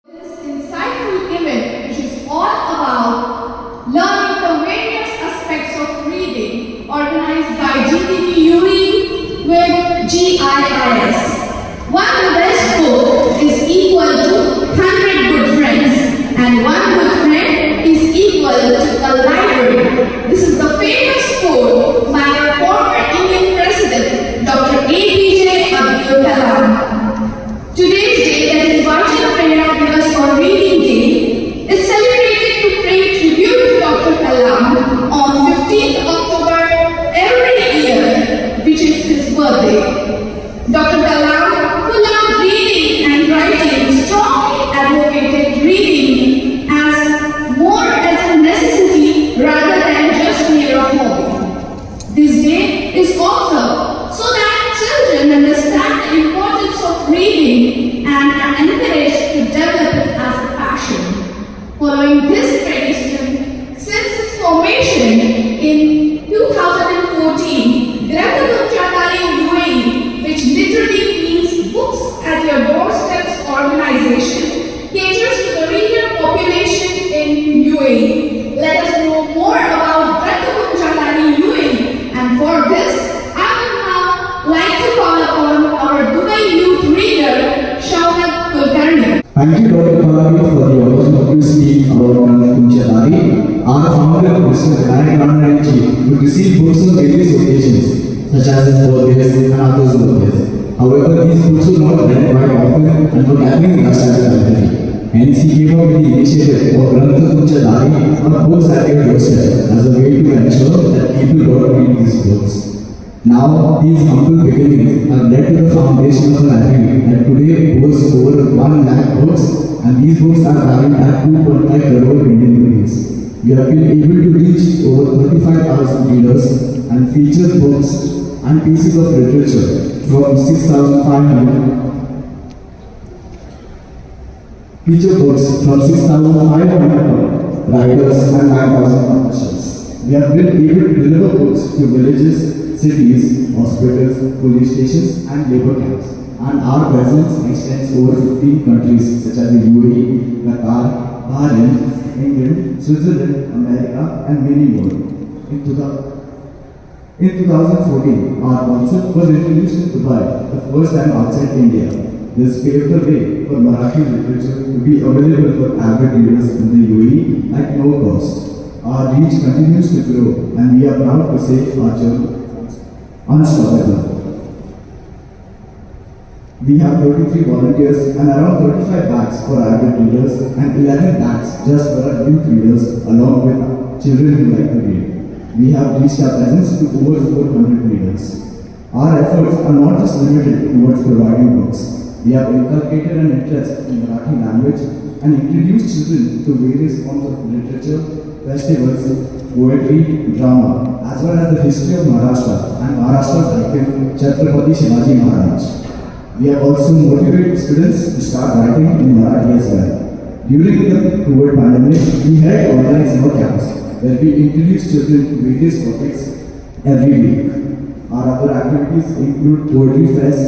This insightful event, which is all about learning the various aspects of reading, organized by GTP with GIIS. One best book is equal to 100 good friends, and one good friend is equal to a library. This is the famous quote by our former Indian President, Dr. APJ Abdul Kalam. Today's day, that is Vachan Prerana Divas or Reading Day, is celebrated to pay tribute to Dr. Kalam on 15th October every year, which is his birthday. Dr. Kalam, who loved reading and writing, strongly advocated reading as more as a necessity rather than just mere hobby. This day is also so that children understand the importance of reading and are encouraged to develop it as a passion. Following this tradition, since its formation in 2014, Virabhadra UAE, which literally means books at your doorsteps organization, caters to the reader population in UAE. Let us know more about Virabhadra UAE, and for this, like to call upon our Dubai youth reader, Shaukat Kulkarni. Thank you, Dr. Palavi, for the opportunity to speak about Kunchadari. Our founder, Mr. Karegaonkar, would receive books on various occasions, such as his birthdays and others' birthdays. However, these books were not read quite often and were gathering dust at the library. Hence, he came up with the initiative of Kunchadari, or books at your doorstep, as a way to ensure that people got to read these books. Now, these humble beginnings have led to the foundation of the library that today boasts over 1 lakh books, and these books are valued at 2.5 crore Indian rupees. We have been able to reach over 35,000 readers and feature books and pieces of literature from 6,500 writers and 9,000 publishers. We have been able to deliver books to villages, cities, hospitals, police stations, and labor camps. And our presence extends over 15 countries such as the UAE, Qatar, Bahrain, England, Switzerland, America, and many more. In 2014, our concept was introduced in Dubai, the first time outside India. This paved the way for Marathi literature to be available for avid readers in the UAE at no cost. Our reach continues to grow, and we are proud to say our journey unstoppable. We have 33 volunteers and around 35 bags for avid readers and 11 bags just for our youth readers along with children who like to read. We have reached our presence to over 400 readers. Our efforts are not just limited towards providing books. We have inculcated an interest in Marathi language and introduced children to various forms of literature, festivals, poetry, drama, as well as the history of Maharashtra and Maharashtra's icon Chhatrapati Shivaji Maharaj. We have also motivated students to start writing in Marathi as well. During the COVID pandemic, we had organized summer camps where we introduced children to various topics every week. Our other activities include poetry fest,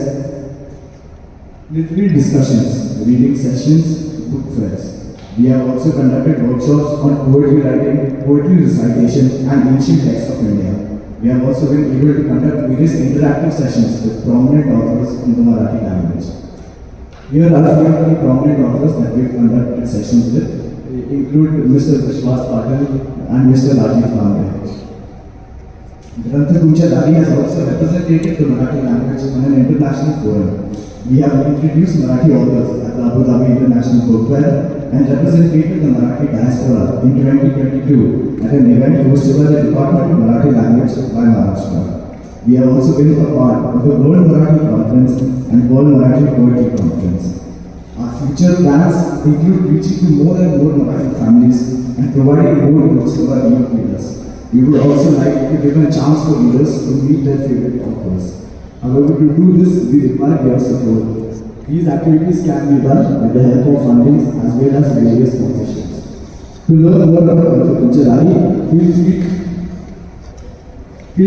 literary discussions, reading sessions, book fairs. We have also conducted workshops on poetry writing, poetry recitation, and ancient texts of India. We have also been able to conduct various interactive sessions with prominent authors in the Marathi language. Here are a few of the prominent authors that we have conducted sessions with. They include Mr. Vishwas Patel and Mr. Rajiv Kamble. Kunchadari has also represented the Marathi language on an international forum. We have introduced Marathi authors at the Abu Dhabi International Book Fair and represented the Marathi diaspora in 2022 at an event hosted by the Department of Marathi Language by Maharashtra. We have also been a part of the World Marathi Conference and World Marathi Poetry Conference. Our future plans include reaching to more and more Marathi families and providing more books to our youth readers. We would also like to give a chance for readers to meet their favorite authors. However, to do this, we require your support. These activities can be done with the help of funding as well as various sponsorships. To learn more about Kunchadari, feel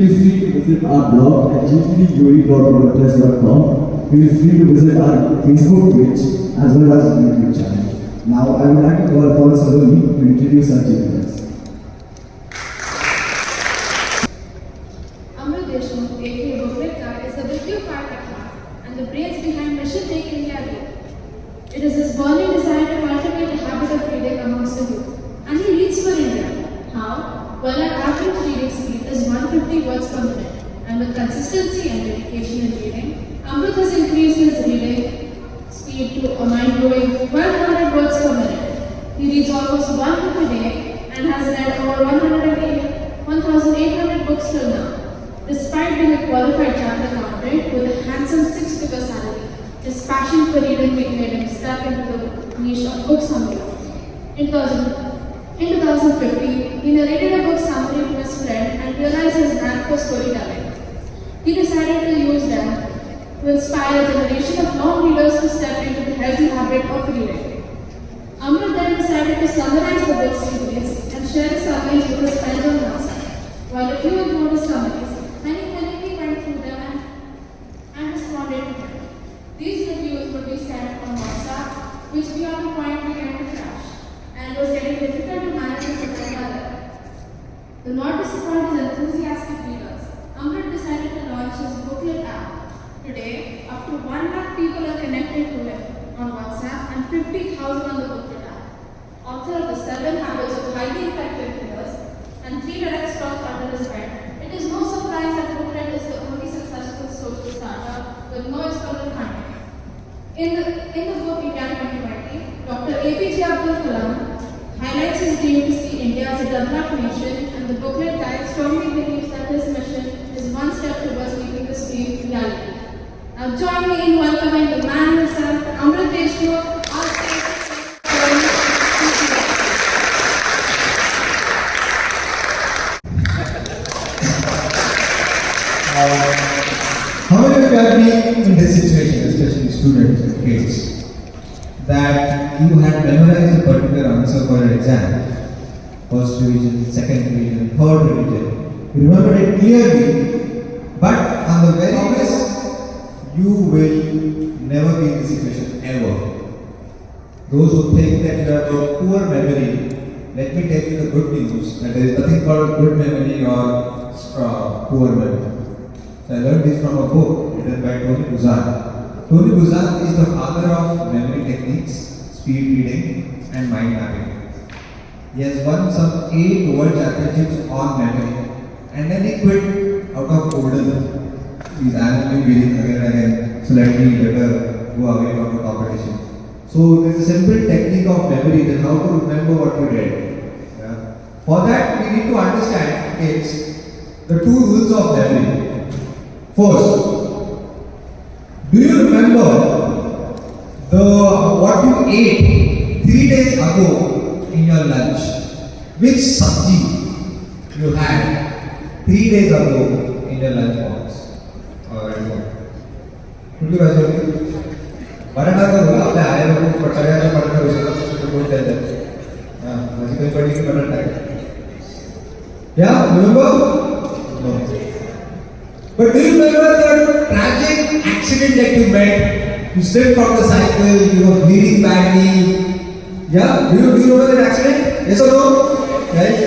free to visit our blog at gtduae.wordpress.com. Feel free to visit our Facebook page as well as YouTube channel. Now I would like to call upon Saloni to introduce our chief guest. Amrut Deshmukh, aka Booklet Guy, is the bibliophile at heart and the brains behind Mission Take India Read. It is his burning desire to cultivate the habit of reading amongst the youth. And he reads for India. How? Well, our average reading speed is 150 words per minute. And with consistency and dedication in reading, Amrut has increased his reading speed to a mind-blowing 1200 words per minute. He reads almost one book a day and has read over 1,800 books till now. Despite being a qualified chartered accountant with a handsome six-figure salary, his passion for reading made him step into the niche of book summary. In 2015, he narrated a book summary to his friend and realized his knack for storytelling. He decided to use them to inspire a generation of non-readers to step into the healthy habit of reading. Amrut then decided to summarize the book series and share the summaries with his friends on WhatsApp. While a few ignored his summaries, many willingly went through them and responded to them. These reviews would be sent on WhatsApp, which beyond the point began to crash, and was getting difficult to manage his agenda. To not disappoint his enthusiastic readers, Amrut decided to launch his booklet app. Today, up to 1 lakh people are connected to him on WhatsApp and 50,000 on the booklet app. Author of the 7 Habits of Highly Effective Readers and 3 direct stocks under his belt, it is no surprise that Booklet is the only successful social startup with no external funding. In the book India 2020, Dr. APJ Abdul Kalam highlights his dream to see India as a developed nation, and the booklet guide strongly believes that his mission is one step towards making this dream reality. Now join me in welcoming the man himself, Amrut Deshmukh, on stage. How many of you have been in this situation, especially students and kids, that you had memorized a particular answer for an exam, first revision, second revision, third revision, you remembered it clearly, but on the very best, you will never be in this situation ever. Those who think that you have a poor memory, let me tell you the good news, that there is nothing called good memory or poor memory. So I learned this from a book written by Tony Buzan. Tony Buzan is the father of memory techniques, speed reading and mind mapping. He has won some 8 world championships on memory and then he quit out of boredom. He's annually winning again and again, so let me better go away from the competition. So there is a simple technique of memory, that how to remember what you read. Yeah. For that we need to understand the 2 rules of memory. First, do you remember what you ate 3 days ago in your lunch? Which sabji you had 3 days ago in your lunch box? Alright. कुठली भाजी होती? बटाटा का बोला आपल्या आईला खूप बटाट्याचा बटाटा उसका तो बोलते हैं. हाँ, भाजी कहीं पड़ी की बटाटा है. Yeah, remember? No. But do you remember the tragic accident that you met? You slipped from the cycle, you were bleeding badly. Yeah? Do you remember that accident? Yes or no? Right?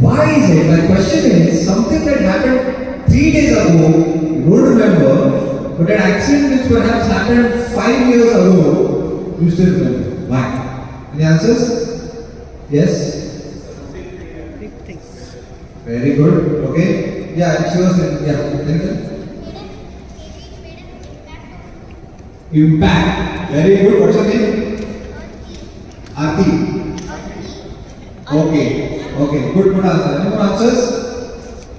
Why is it? My question is, something that happened 3 days ago, you don't remember, but an accident which perhaps happened 5 years ago, you still remember. Why? Any answers? Yes? Very good. Okay. Yeah, she was Impact. Very good. What's her name? Aarti. Okay. Good answer. Any more answers?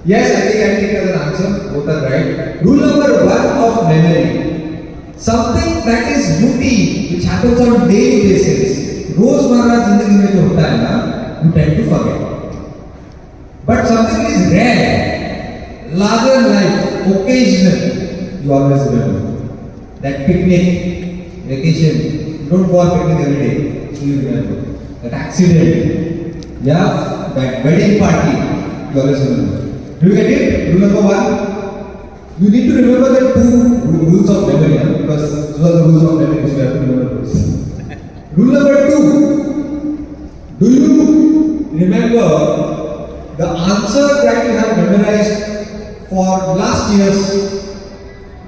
Yes, I think I take it as an answer. Both are right. Rule number 1 of memory. Something that is routine, which happens on daily basis. रोजमर्रा जिंदगी में जो होता है ना, you tend to forget. But something is rare, larger than life, occasional, you always remember. That picnic, vacation, you don't go on picnic every day, so you remember. That accident, yeah, that wedding party, you always remember. Do you get it? Rule number 1. You need to remember the 2 rules of memory, because those are the rules of memory which we have to remember. Rule number 2.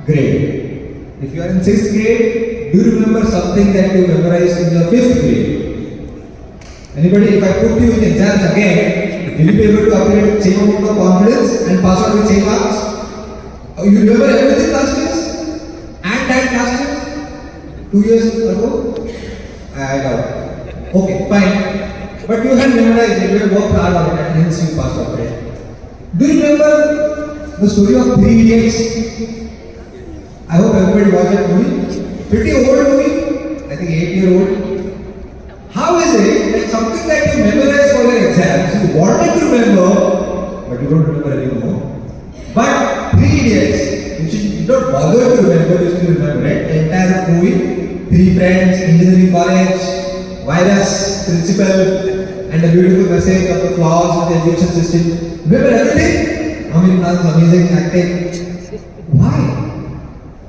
grade. If you are in 6th grade, do you remember something that you memorized in your 5th grade? Anybody, if I put you in exams again, will you be able to upgrade same amount of confidence and pass out with same marks? You remember everything last year? And that last year? 2 years ago? I doubt. Okay, fine. But you had memorized it, you had worked hard on it, and hence you passed out, right? Do you remember the story of 3 Idiots? I hope everybody watched that movie. Pretty old movie, I think 8-year-old. How is it that something that you memorized for your exams, you wanted to remember, but you don't remember anymore? But 3 Idiots, which you did not bother to remember, you still remember, right? The entire movie, 3 friends, engineering college, virus, principal, and a beautiful message of the flaws of the education system. Remember everything? Americans, amazing acting. Why?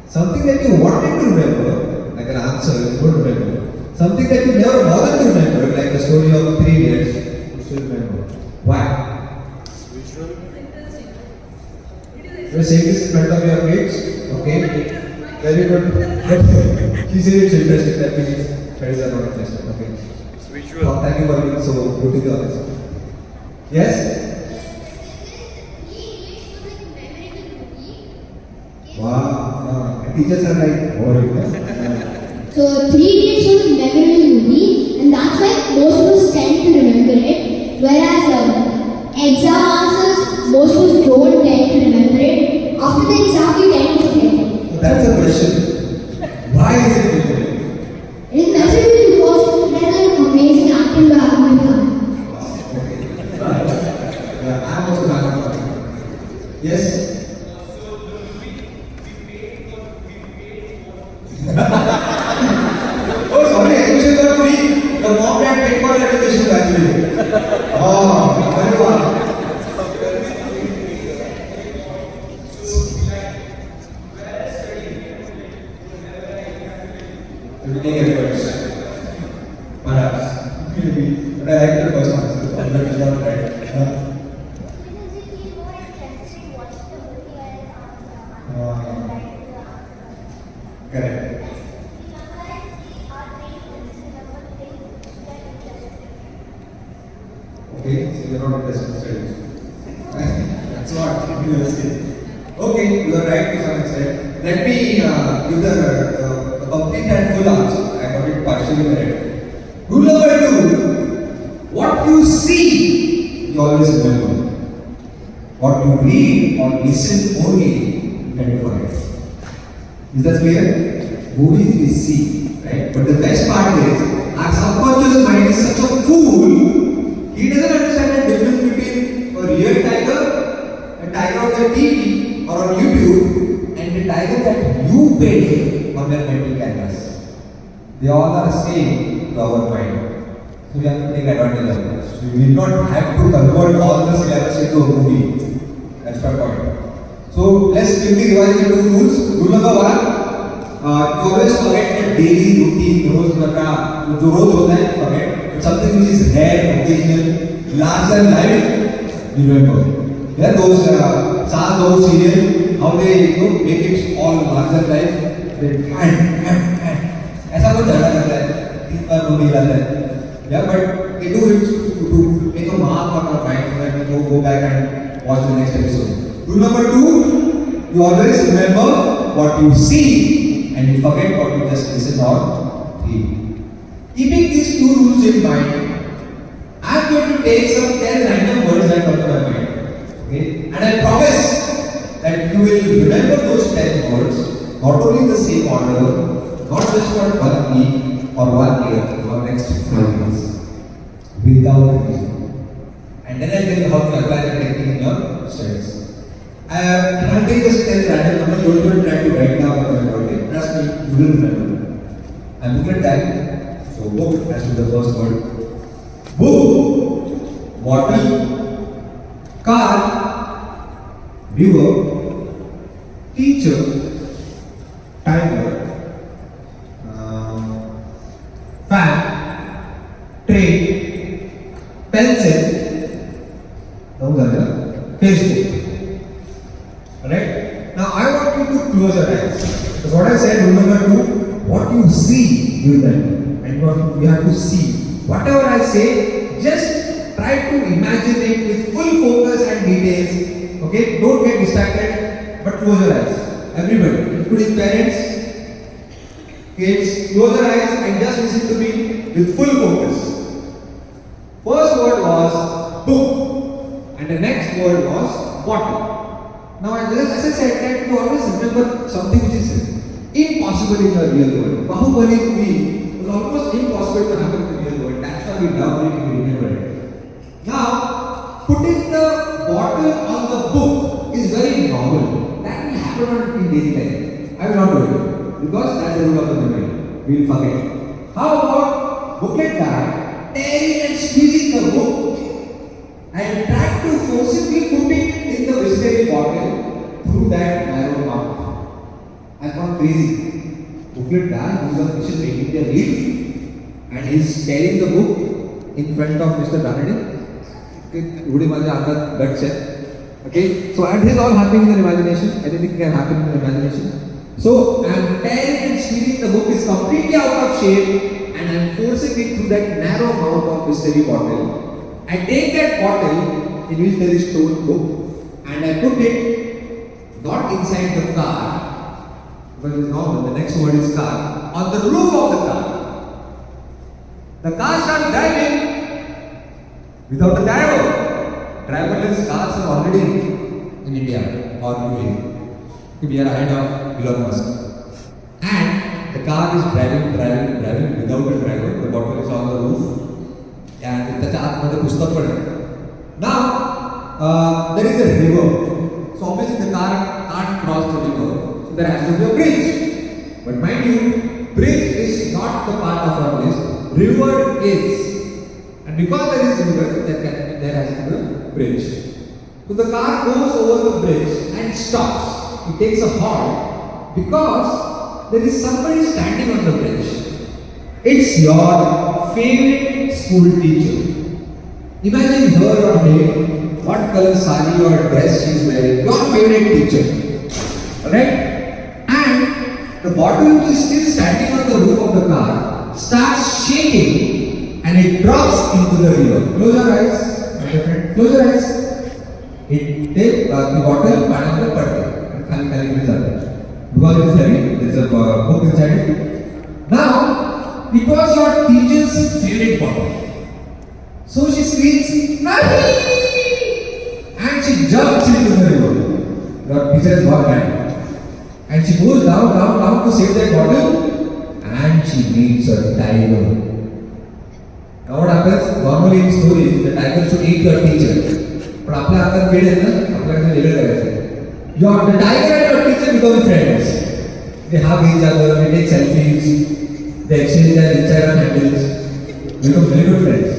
Something that you wanted to remember, like an answer, you don't remember. Something that you never bothered to remember, like the story of 3 Idiots, you still remember. Why? You are saying this in front of your kids? Okay. Very good. She said it's interesting, that means friends are not interested. Okay. It's visual. Oh, thank you for being so good to the audience. Yes? Wow. Teachers are like boring. So 3 Idiots was a memorable movie, and that's why most of us tend to remember it. Whereas exam answers, most of us don't tend to remember it. After the exam, we tend to forget it. That's a question. Why is it memorable? It is memorable because there's an amazing acting by Amrut Deshmukh. Okay. Yeah, I'm also not. Yes? Oh, sorry, education was free. The mom had paid for education actually. Oh, very well. Everything efforts. Perhaps. Maybe. But I like the first answer. That is not right. Correct. Okay, so you're not interested in studies. That's what you are saying. Okay, you are right to some extent. Let me give the complete and full answer. I got it partially correct. Rule number 2. What you see, you always remember. What you read or listen only, you tend to forget. Is that clear? Movies we see, right? But the best part is, our subconscious mind is such a fool. He doesn't understand the difference between a real tiger, a tiger on the TV or on YouTube, and the tiger that you build on their mental canvas. They all are same to our mind. So we have to take advantage of this. So we will not have to convert all the syllabus into a movie. That's my point. So let's quickly revise the 2 rules. Rule number 1. You always forget the daily routine, जो रोज होता है forget. But something which is rare, occasional, larger than life, you remember. Yeah, those those serial, how they make it all larger than life. They ऐसा कुछ ज़्यादा करता है, 3 बार movie लाता है. Yeah, but they do it to make a mark on our mind so that we go back and watch the next episode. Rule number 2, you always remember what you see and you forget what you just listen or read. Keeping these 2 rules in mind, I am going to take some 10 random words that come to my mind. Okay? And I promise that you will remember those 10 words, not only the same order, not just for 1 week or 1 year or next 5 years, without reason. And then I tell you how to apply the technique in your studies. I will take just 10 random numbers, you will try to write down what you are doing. Trust me, you will remember. And booklet time. So book has to be the first word. Book, bottle, car, river, teacher, timer, fan, train, pencil, those are the Facebook. Alright? Now I want you to close your eyes. Because what I said, rule number 2, what you see, you learn. And what you have to see. Whatever I say, just try to imagine it with full focus and details. Okay? Don't get distracted, but close your eyes. Everybody, including parents, kids, close your eyes and just listen to me with full focus. First word was book, and the next word was bottle. Now, as I said, that you always remember something which is impossible in the real world. Bahubali movie was almost impossible to happen in the real world. That's why we love it and we remember it. Now, putting the bottle on the book is very normal. That will happen in daily life. I will not do it because that's the rule of the memory. We will forget. How about booklet guy tearing and squeezing the book and trying to forcibly put it in the viscera bottle through that narrow mouth? I've gone crazy. Booklet guy who's on mission making their read and he's tearing the book in front of Mr. Danadi. Okay, so and this is all happening in the imagination. Anything can happen in the imagination. So I'm tearing and squeezing the book is completely out of shape and I'm forcing it through that narrow mouth of mystery bottle. I take that bottle in which there is stored book and I put it not inside the car because it's normal, the next word is car, on the roof of the car. The car starts driving without a driver. Driverless cars are already in India or UAE. We are ahead of Elon Musk. And the car is driving without a driver. The bottle is on the roof. And it's a now, there is a river. So obviously the car can't cross the river. So there has to be a bridge. But mind you, bridge is not the part of our list. River is. And because there is river, there has to be a bridge. So the car goes over the bridge and stops. It takes a halt because there is somebody standing on the bridge. It's your favorite school teacher. Imagine her or him, what color sari or dress she is wearing, your favorite teacher. Alright? And the bottle which is still standing on the roof of the car starts shaking and it drops into the river. Close your eyes, my friend. Close your eyes. It takes the bottle because it is heavy. There is a book inside it. Now, it was your teacher's favorite bottle. So she screams, "Nahi!" and she jumps into the river. Your teacher is gone mad. And she goes down to save that bottle and she meets a tiger. Now what happens? Normally in stories, the tiger should eat your teacher. But आपल्या हातात वेळ आहे ना, आपल्याला वेगळं करायचं. The tiger and your teacher become friends. They hug each other, they take selfies, they exchange their Instagram handles, become very good friends.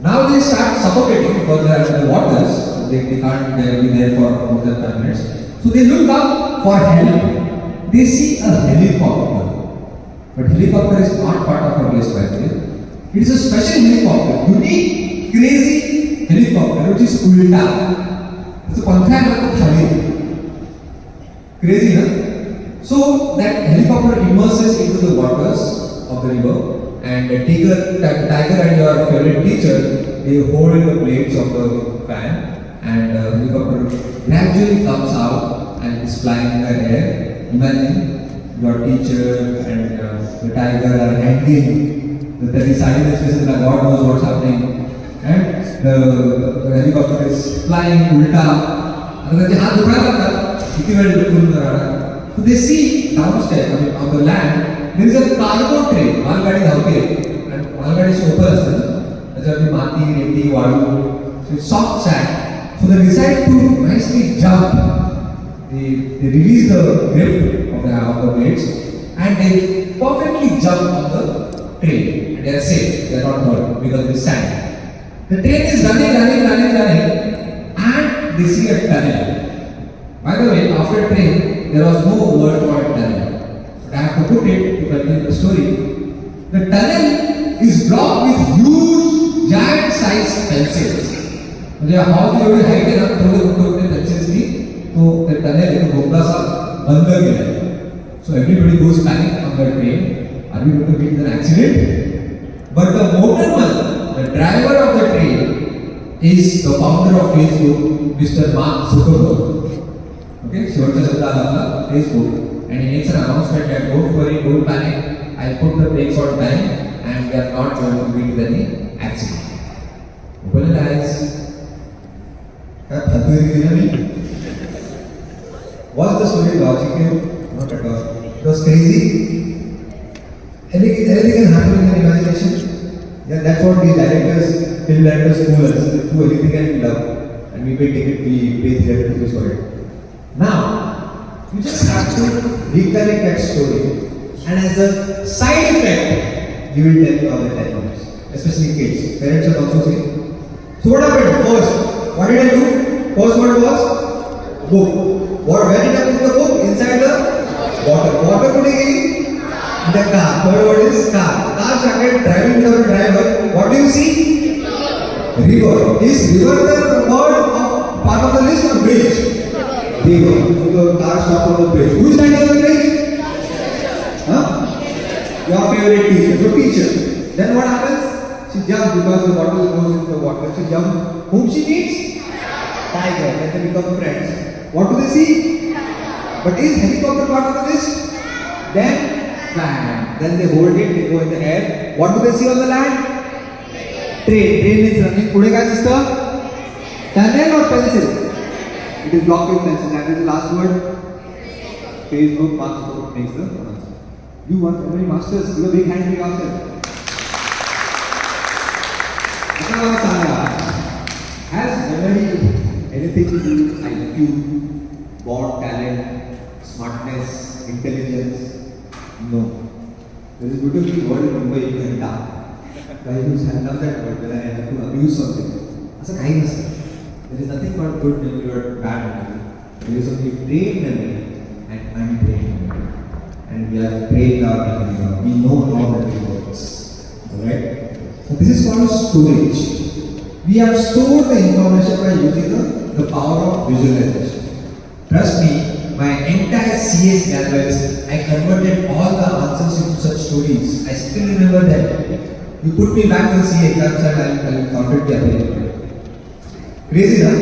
Now they start suffocating because they are in the waters, they can't be there for more than 5 minutes. So they look up for help. They see a helicopter. But helicopter is not part of our list, by the way. It is a special helicopter, unique, crazy helicopter which is ulta. It's a पंखा crazy, huh? So that helicopter immerses into the waters of the river, and the tiger and your favorite teacher, they hold the blades of the fan, and the helicopter gradually comes out and is flying in the air. Imagine your teacher and the tiger are hanging. There is silence, and God knows what's happening. And the helicopter is flying ulta. So they see downstairs, on the land, there is a cargo train. मालगाडी धावते and मालगाडी open असते. त्याच्यावरती माती, रेती, वाळू, so it's soft sand. So they decide to nicely jump. They release the grip of the blades and they perfectly jump on the train. And they are safe. They are not hurt because it is sand. The train is running, and they see a tunnel. By the way, after train, there was no word for a tunnel. But I have to put it to continue the story. The tunnel is blocked with huge, giant-sized pencils. म्हणजे हाव एवढी height आहे ना, थोडे मोठे पेन्सिल्सनी तो ते tunnel एक भोपळा सा बंद केलाय. So everybody goes panic on the train. Are we going to meet an accident? But the motorman, the driver of the train, is the founder of Facebook, Mr. Mark Zuckerberg. Okay, Facebook, and he makes an announcement that don't worry, don't panic. I'll put the brakes on time, and we are not going to meet with any accident. Open your eyes. Was the story logical? Not at all. It was crazy. Anything can happen in your imagination. Yeah, that's what these directors, film directors fool us. Do anything and we love. And we pay ticket, we pay theatre rupees for it. Now, you just have to recollect that story. And as a side effect, you will tell all the time. Especially kids. Parents are also saying. So what happened? First, what did I do? First word was book. Where did I put the book? Inside the water. Water put in the car. Third word is car. Car started driving without a driver. What do you see? River. Is river the word of part of the list or bridge? River. So the car stopped on the bridge. Who is standing on the bridge? Huh? Your favorite teacher. So teacher. Then what happens? She jumps because the bottle goes into the water. She jumps. Whom she meets? Tiger. Then they become friends. What do they see? But is helicopter part of the list? Then land. Then they hold it, they go in the air. What do they see on the land? Train. Train is running. Pude काय दिसतं? Tunnel or pencil? It is blocked with pencil. That is the last word. Facebook, Mark Zuckerberg makes the answer. You want memory masters? Give a big hand to yourself. Has memory anything to do with IQ, born talent, smartness, intelligence? No. There is a beautiful word in Mumbai, Ghanta. Guy who's had done that word when I have to abuse something. That's a kindness. There is nothing called good memory or bad memory. There is only trained memory and untrained memory. And we have trained our memory. We know how memory works. Alright? So this is called storage. We have stored the information by using the power of visualization. Trust me, my entire CS levels, I converted all the answers into such stories. I still remember them. You put me back to the CA exams and I'll complete the ability. Crazy, huh?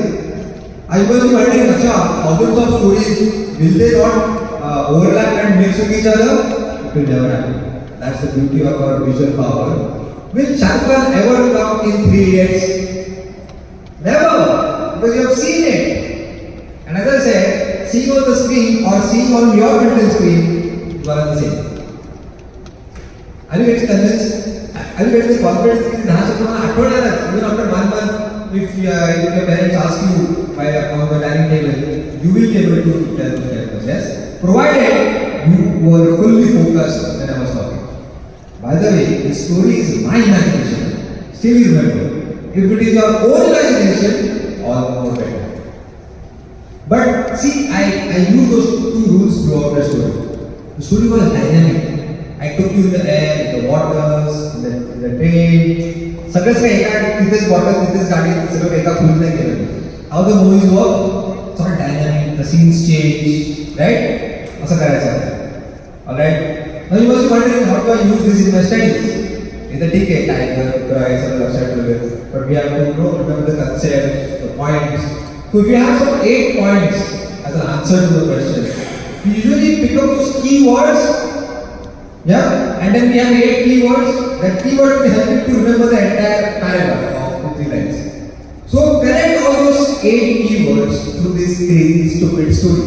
I was wondering, thousands of stories, will they not overlap and mix with each other? It will never happen. That's the beauty of our visual power. Will Shah Rukh Khan ever come in 3 Idiots? Never, because you have seen it. And as I said, seeing on the screen or seeing on your mental screen, you are the same. Are you getting convinced? Are you getting the confidence in even after 1 month, if your parents ask you on the dining table, you will be able to tell those characters, yes? Provided you were fully focused when I was talking. By the way, this story is my imagination. Still you remember. If it is your own imagination, all more better. But see, I used those 2 rules throughout the story. The story was dynamic. I took you in the air, in the waters, in the train. Sometimes this water, this garden, how the movies work, sort of dynamic, the scenes change, right? Alright? Now you must be wondering, how do I use this in my studies? It's a ticket, but we have to remember the concept, the points. So if you have some 8 points as an answer to the question, we usually pick up those keywords, yeah, and then we have 8 keywords. That keyword will help you to remember the entire paragraph of 2-3 lines. So connect all those 8 keywords to this crazy, stupid story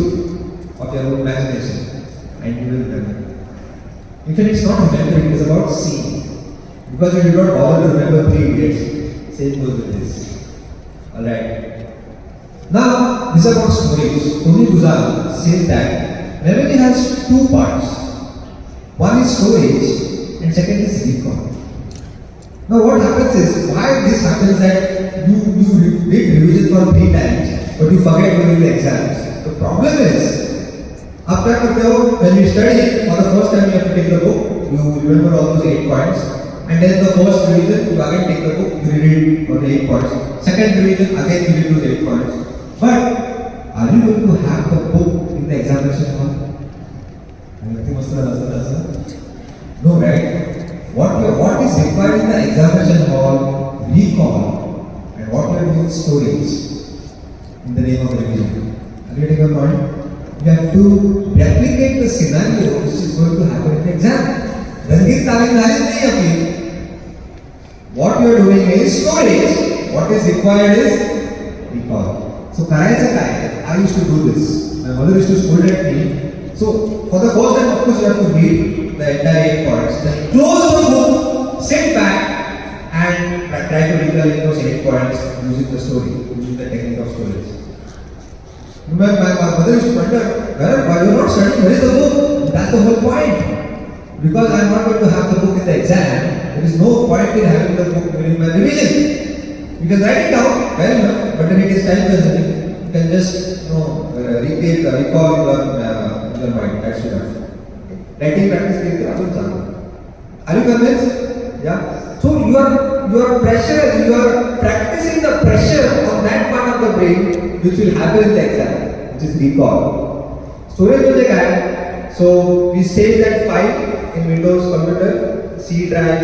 of your own imagination, and you will remember. In fact, it's not remembering; it is about seeing. Because you did not bother to remember 3 Idiots. Same goes with this. Alright. Now, this is about storage. Tony Buzan says that memory has 2 parts. One is storage and second is recall. Now what happens is, why this happens that you did revision for 3 times but you forget during the exams. The problem is, when you study for the first time you have to take the book, you remember all those 8 points. And then the first revision, you again take the book, you read it for the 8 points. Second revision, again you read those 8 points. But are you going to have the book in the examination hall? Are No, right? What is required in the examination hall, recall, and what you are doing stories in the name of revision. Are you getting my point? You have to replicate the scenario which is going to happen in the exam. Rangit talim nahi apni. What you are doing is stories. What is required is recall. So I used to do this. My mother used to scold at me. So for the first time, of course, you have to read the entire 8 points. Then close the book, sit back, and try to recollect those 8 points using the story, using the technique of stories. My mother used to wonder, why you are not studying? Where is the book? That's the whole point. Because I am not going to have the book in the exam, there is no point in having the book during my revision. You can write it down, fair enough, but then it is time consuming. You can just recall your mind. That's enough. Writing practice ke liye aapko jana. Are you convinced? Yeah. So you are practicing the pressure on that part of the brain which will happen in the exam, which is recall. Storage project hai. So we save that file in Windows computer, C drive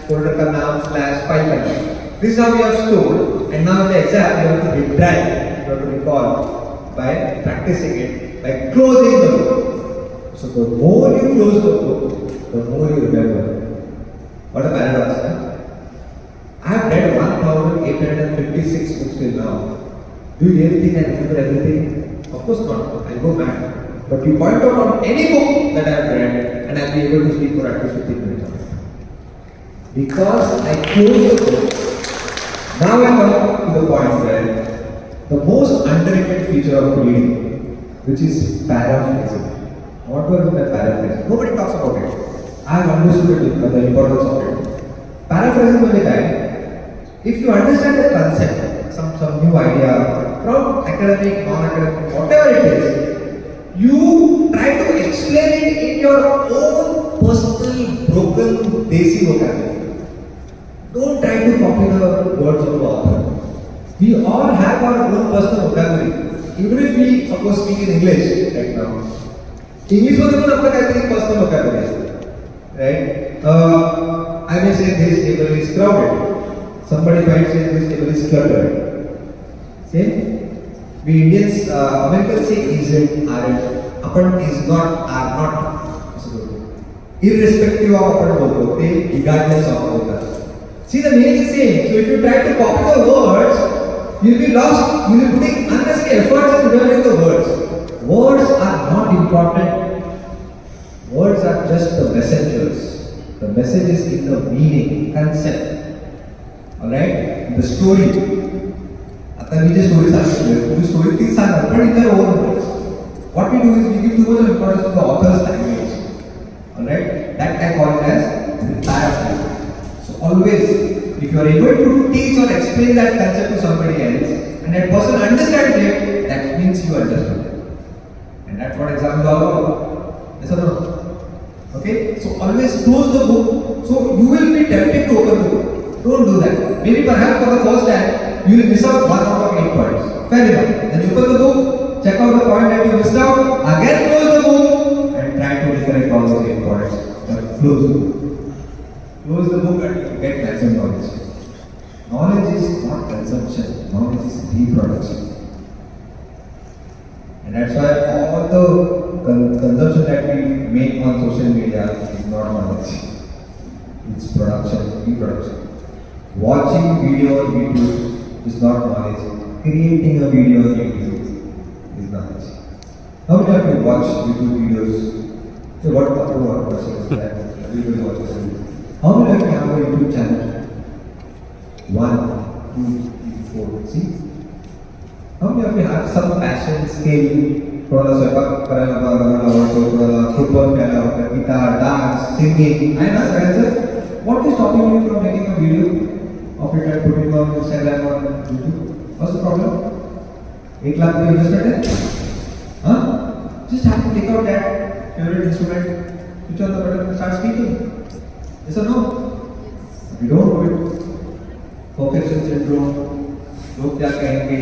/ folder ka naam / file ka naam. This is how we have stored, and now in the exam you have to retrieve, you have to recall by practicing it, by closing the book. So the more you close the book, the more you remember. What a paradox, huh? I have read 1,856 books till now. Do you really think I remember everything? Of course not. I go mad. But you point out on any book that I have read, and I will be able to speak for at least 15 minutes on it. Because I close the book. Now I come to the point where the most underrated feature of reading, which is paraphrasing. What was the paraphrasing? Nobody talks about it. I have understood the importance of it. Paraphrasing was the time. If you understand the concept, some new idea from academic, non-academic, whatever it is, you try to explain it in your own personal, broken, desi vocabulary. Don't try to copy the words of the author. We all have our own personal vocabulary. Even if we suppose speak in English right now, English was even apna kaitari personal vocabulary, right? I may say this table is crowded. Somebody might say this table is cluttered. Same. We Indians, Americans say isn't, aren't. Apan is not, are not. Irrespective of apan bolte, regardless of bolte. See, the meaning is same. So if you try to copy the words, you will be lost. You will be putting unnecessary efforts in remembering the words. Words are not important. Words are just the messengers. The message is in the meaning, concept. Alright? The story. आता we just stories are the story things are but in their own words. What we do is we give too much of importance to the author's language. Alright? That I call it as paraphrase. So always, if you are able to teach or explain that concept to somebody else, and that person understands it, that means you understood it. And that's what exams are all about. Yes or no? Okay? So always close the book. So you will be tempted to open the book. Don't do that. Maybe perhaps for the first time, you will miss out 1 out of 8 points. Fair enough. Then you open the book, check out the point that you missed out, again close the book, and try to recollect all those 8 points. But close the book. Close the book and you get maximum knowledge. Knowledge is not consumption. Knowledge is reproduction. And that's why all the consumption that we make on social media is not knowledge. It's production, reproduction. Watching video on YouTube is not knowledge. Creating a video on YouTube is knowledge. How many of you watch YouTube videos? So what one person is that? Everybody watches it. How many of you have a YouTube channel? 1, 2, 3, 4. See? How many of you have some passion, skill? थोड़ा स्वयंपाक करायला थोड़ा football खेळायला guitar, dance, singing. I ask answer. What is stopping you from making a video of it and putting on Instagram or YouTube? What's the problem? 1 lakh पे investment है? Huh? Just have to take out that favorite instrument, switch on the button and start speaking. Yes or no? We don't do it. Perfection syndrome. लोग क्या कहेंगे?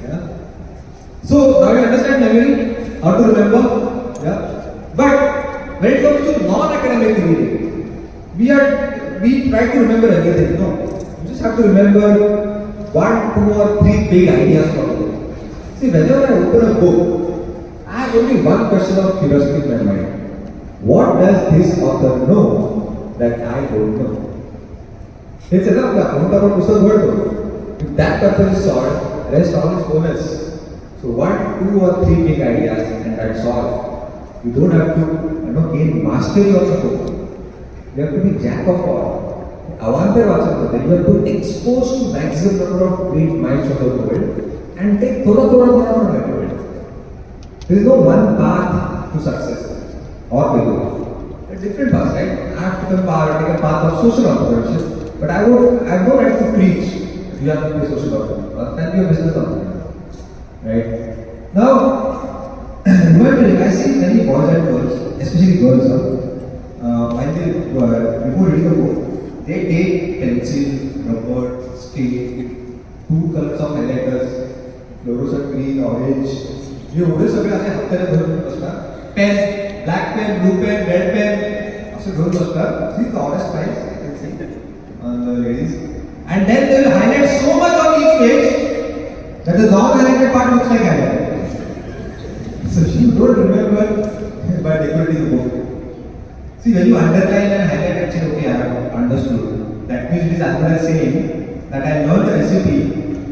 Yeah. So now you understand memory, how to remember. Yeah. But when it comes to non-academic reading, we try to remember everything. No, you just have to remember 1, 2 or 3 big ideas from it. See, whenever I open a book, I have only one question of curiosity in my mind. What does this author know that I don't know? It's enough that if that person is solved, rest all is bonus. So 1, 2 or 3 big ideas and that's all. You don't have to gain mastery of the book. You have to be jack of all. Avantar Vachan, you have to expose to maximum number of great minds of the world and take thoda from it. There is no one path to success or failure. There are different paths, right? I have to take a path of social entrepreneurship, but I have no right to preach. You have to be a social entrepreneur. Can be a business entrepreneur. Right? Now, I see many boys and girls, especially girls, when they, before reading a book, they take pencil, rubber, scale, 2 colors of highlighters, fluorescent green, orange. You notice pen, black pen, blue pen, red pen. See the orange stripes, you can see on the ladies. And then they will highlight so much on each page that the non-highlighted part looks like highlighted. So you don't remember by decorating the book. See, when you underline and highlight and say, okay, I have understood, that means it is as good as saying that I learned the recipe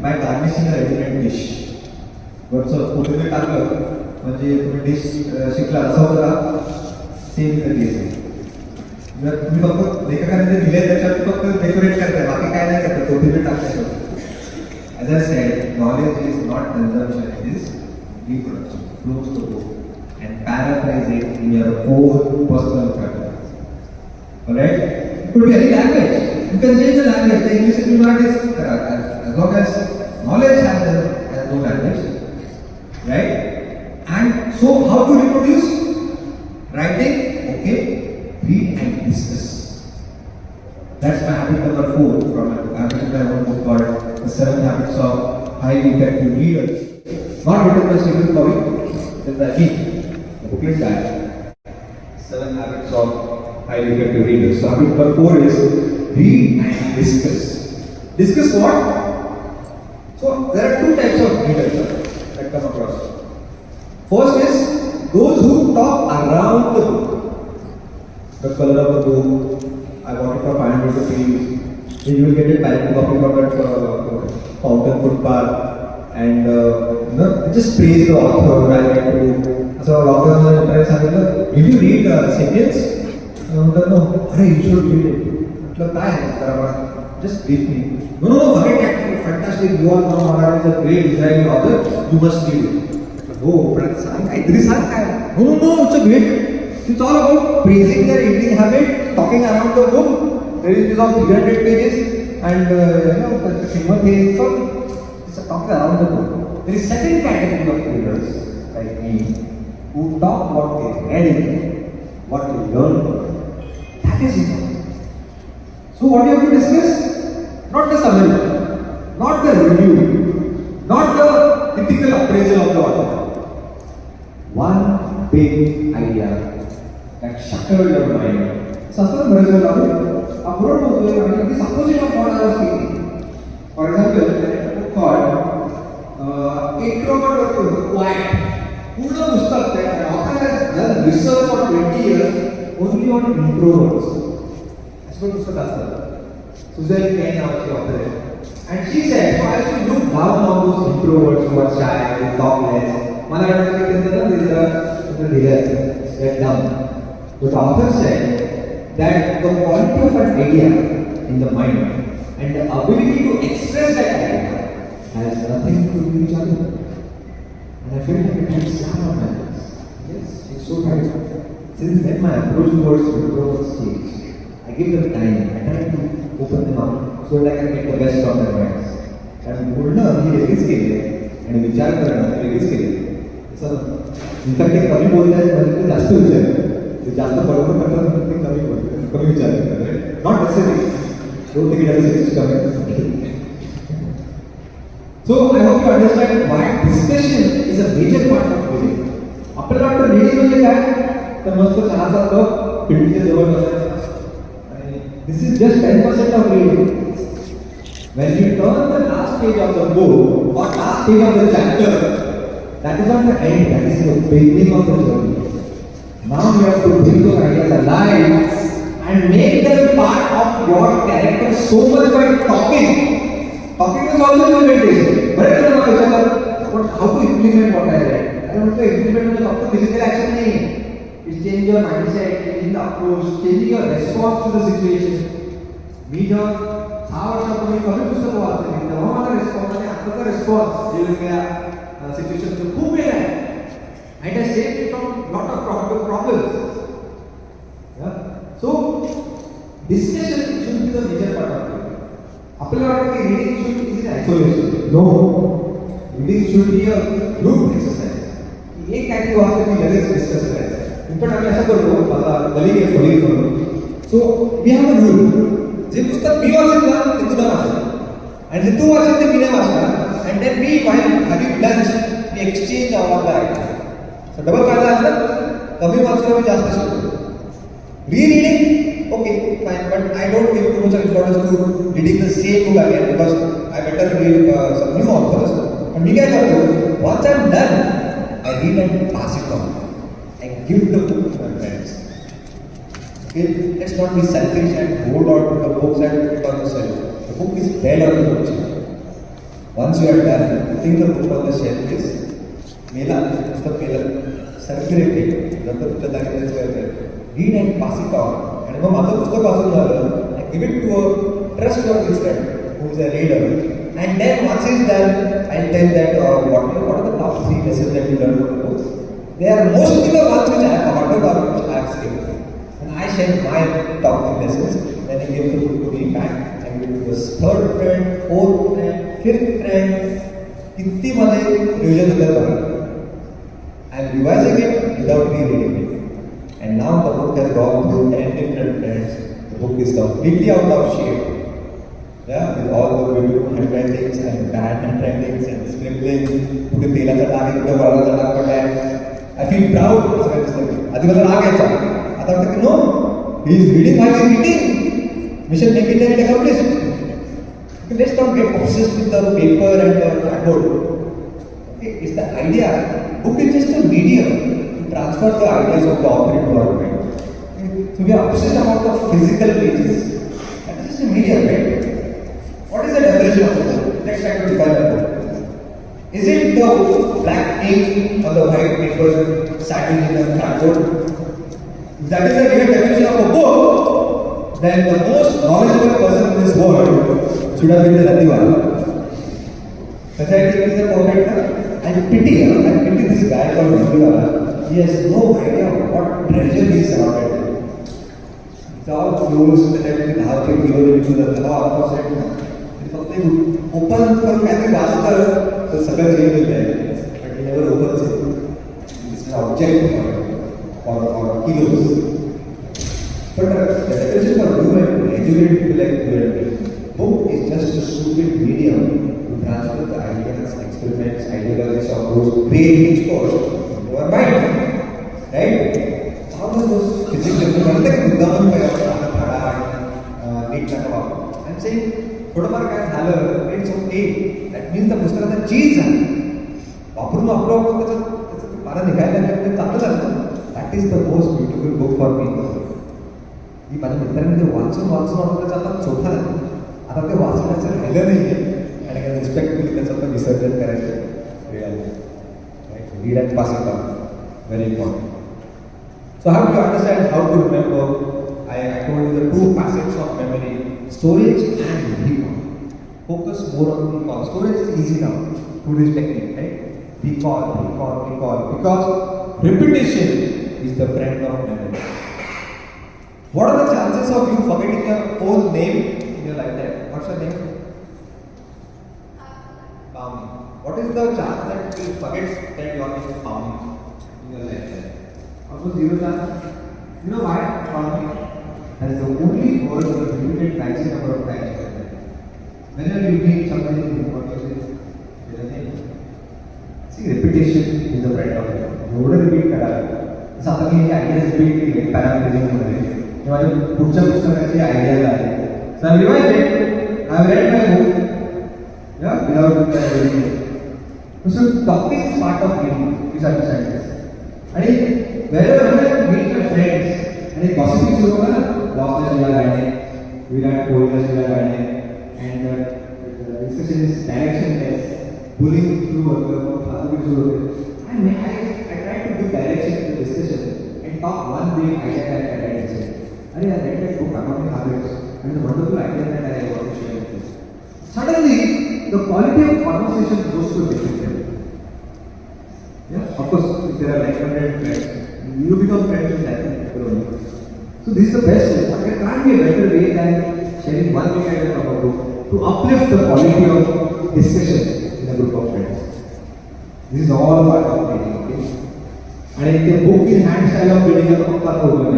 by garnishing a ready-made dish. But so, तुम्ही टाकलं म्हणजे तुम्ही dish शिकला असं होतं same in the case. जर तुम्ही फक्त लेखकाने जे दिले त्याच्यात फक्त डेकोरेट करताय, बाकी काय नाही करताय, कोथिंबीर टाकताय. As I said, knowledge is not consumption, it is reproduction. Close the book and paraphrase it in your own personal practice. Alright? It could be any language. You can change the language. The English will not is as long as knowledge has no language. Right? And so, how to reproduce? Writing, okay, read and discuss. That's my habit number 4 from my book. I have written my own book called The 7 Habits of Highly Effective Readers. Not written by Stephen Covey, written by me. The book is that 7 Habits of Highly Effective Readers. So habit number 4 is read and discuss. Discuss what? So there are 2 types of readers that come across. First is those who talk around the book. The color of the book, I bought it for 500 rupees. Then you will get a direct copy from that fountain footpath and just praise the author. I like to do. So author said, did you read *Sapiens*? No, you should read it. Just brief me. No, forget that. Fantastic. You all know Maharaj is a great Israeli author. You must read it. Oh, no, it's a great. It's all about praising their eating habit, talking around the book. There is of 300 pages, and the famous thing is it's talking around the book. There is second category of readers like me who talk what they read, what they learned. That is important. So what you have to discuss? Not the summary, not the review, not the typical appraisal of the author. One big idea that shattered your mind. Suppose this opposite of what I was thinking. For example, there is a book called Introvert Quiet. Who knows that an author has done research for 20 years only on introverts. That's what Mr. Dastar. Susan Kane was the author. And she said, I should look down on those introverts who are shy, who talk less. Get down. But the author said that the quality of an idea in the mind and the ability to express that idea has nothing to do with each other. And I felt like it had slam on my face. Yes, it's so right. Since then my approach towards introverts changed. I give them time. I try to open them up so that I can get the best from their minds. And बोलणं ही वेगळीच केली आहे आणि विचार करणं ही वेगळीच केली आहे. इनफॅक्ट ते कमी बोलतात म्हणजे ते जास्त विचार ते जास्त बरोबर करतात म्हणून ते कमी बोलतात कमी विचार करतात not necessary don't take it as a कमी. So I hope you understand why discussion is a major part of reading. आपल्याला वाटतं reading म्हणजे काय तर मस्त चहा चालतो खिडकीच्या जवळ बसायचं. आणि this is just 10% of reading. When you turn the last page of the book or last page of the chapter, that is not the end, that is the beginning of the journey. Now you have to bring those ideas alive and make them part of your character so much by talking. Talking is also implementation. But how to implement what I read? I don't want to implement the physical action. It's changing your mindset, changing the approach, changing your response to the situation. मी जेव्हा 6 वर्षापूर्वी कमी पुस्तकं वाचली तेव्हा माझा response आणि आताचा response वेगवेगळ्या सिच्युएशनचं खूप वेगळा आहे. And I saved it from lot of problems. So discussion should be the major part of it. आपल्याला वाटतं की reading should is in isolation. No, reading should be a group exercise. एक काहीतरी वाचलं की लगेच डिस्कस करायचं. इनफॅक्ट आम्ही असं करतो, माझा कलिग आहे खोली करून. So we have a rule. जे पुस्तक मी वाचेल ना ते तुला वाचेल आणि जे तू वाचेल ते मी नाही वाचणार. अँड देन मी while having lunch we exchange on the idea. So double फायदा असतात. कमी वाचलं मी जास्त शिकतो. Reading okay fine, but I don't give too much of importance to reading the same book again because I better read some new authors. पण मी काय करतो, once I am done I read and pass it on. I give the book to my friends. Okay, let's not be selfish and hold on to the books and put it on the shelf. The book is dead on the bookshelf. Once you are done, putting the book on the shelf is mela, पुस्तक मेलं, circulated, नंतर तुझ्या जागी तेच करते. Read and pass it on. आणि मग माझं पुस्तक वाचून झालं, I give it to a trustworthy friend who is a reader. And then once he's done, I'll tell that what are the top 3 lessons that you learned from the books. They are mostly the ones which I have forgotten or which I have skipped. I share my top 3 lessons. Then I give the book to me back. I give it to the 3rd friend, 4th friend, 5th friend. किती मध्ये revision होतं बघा. I am revising it without rereading it. And now the book has gone through 10 different friends. The book is completely out of shape. Yeah, with all the beautiful handwritings and bad handwritings and scribblings. कुठे तेलाचा डाग आहे, कुठे वराचा डाग पडलाय. I feel proud. आधी मला राग यायचा. No, he is reading while he is eating. Mission make it and accomplished. Okay, let's not get obsessed with the paper and the cardboard. Okay, it's the idea. Book is just a medium to transfer the ideas of the author into our mind. Okay? So we are obsessed about the physical pages. That is just a medium, right? What is the definition of the book? Let's try to define the book. Is it the black ink on the white paper satin in the cardboard? If that is the real definition of a book, then the most knowledgeable person in this world should have been the Divas. Such I think is a perfect. I pity this guy called Virabhadra. He has no idea what treasure he is surrounded with. It's all closed and everything. How can you go into the law? फक्त open करून काहीतरी वाचलं तर सगळं change होईल आहे. But he never opens it. It's an object. Or kilos. But the definition for you and educated people like you and me, book is just a stupid medium to transfer the ideas, experiments, ideologies of those great exposed into our mind. Right? How does those physics म्हणते की मुद्दामून NEET नका. I'm saying थोडंफार काय झालं it's okay. That means त्या पुस्तकाचा चीज झालं. वापरून वापरून त्याचं पारा निघायला लागलं ते चांगलं झालं. That is the most beautiful book for me. ही माझ्या मित्रांनी ते वाचून वाचून आता चोथा झालं. आता ते वाचण्याचं राहिलं नाही आहे आणि काही रिस्पेक्टफुली त्याचं पण विसर्जन करायचं वेळ आलं. Read and pass it on, very important. So how to understand how to remember. I told you the 2 facets of memory, storage and recall. Focus more on recall. Storage is easy now through this technique, right? Recall. Because repetition is the friend of memory. What are the chances of you forgetting your own name in your lifetime? What's your name? Pavni. What is the chance that you forget that your name is Pavni in your lifetime? Also 0 chance. You know why? Pavni. That is the only word that is repeated maximum number of times. Whenever you meet somebody who forgets their name. See, repetition is the friend of memory. You wouldn't repeat that. जसं आता मी ideas build केले पॅरामेडिझममध्ये किंवा पुढच्या पुस्तकाची idea आहे. So I revised it. I read my book. Yeah, without reading it. So talking is part of me. These are the scientists. And wherever I meet my friends, and gossiping सुरू होगा ना, लॉसला शिवाय गाणे, विराट कोहलीला शिवाय गाणे, and discussion is directionless, pulling through फालतू सुरू होते. And I try to give direction to the discussion and talk one big idea that I said. I read that book, Atomic Habits. And the wonderful idea that I want to share with you. Suddenly, the quality of conversation goes to a different level. Yeah, of course, if there are like-minded friends, you become friends with that people. So this is the best way. There can't be a better way than sharing one thing idea from a book to uplift the quality of discussion in a group of friends. This is all part of reading, okay? And the book is hand style of reading a book for over.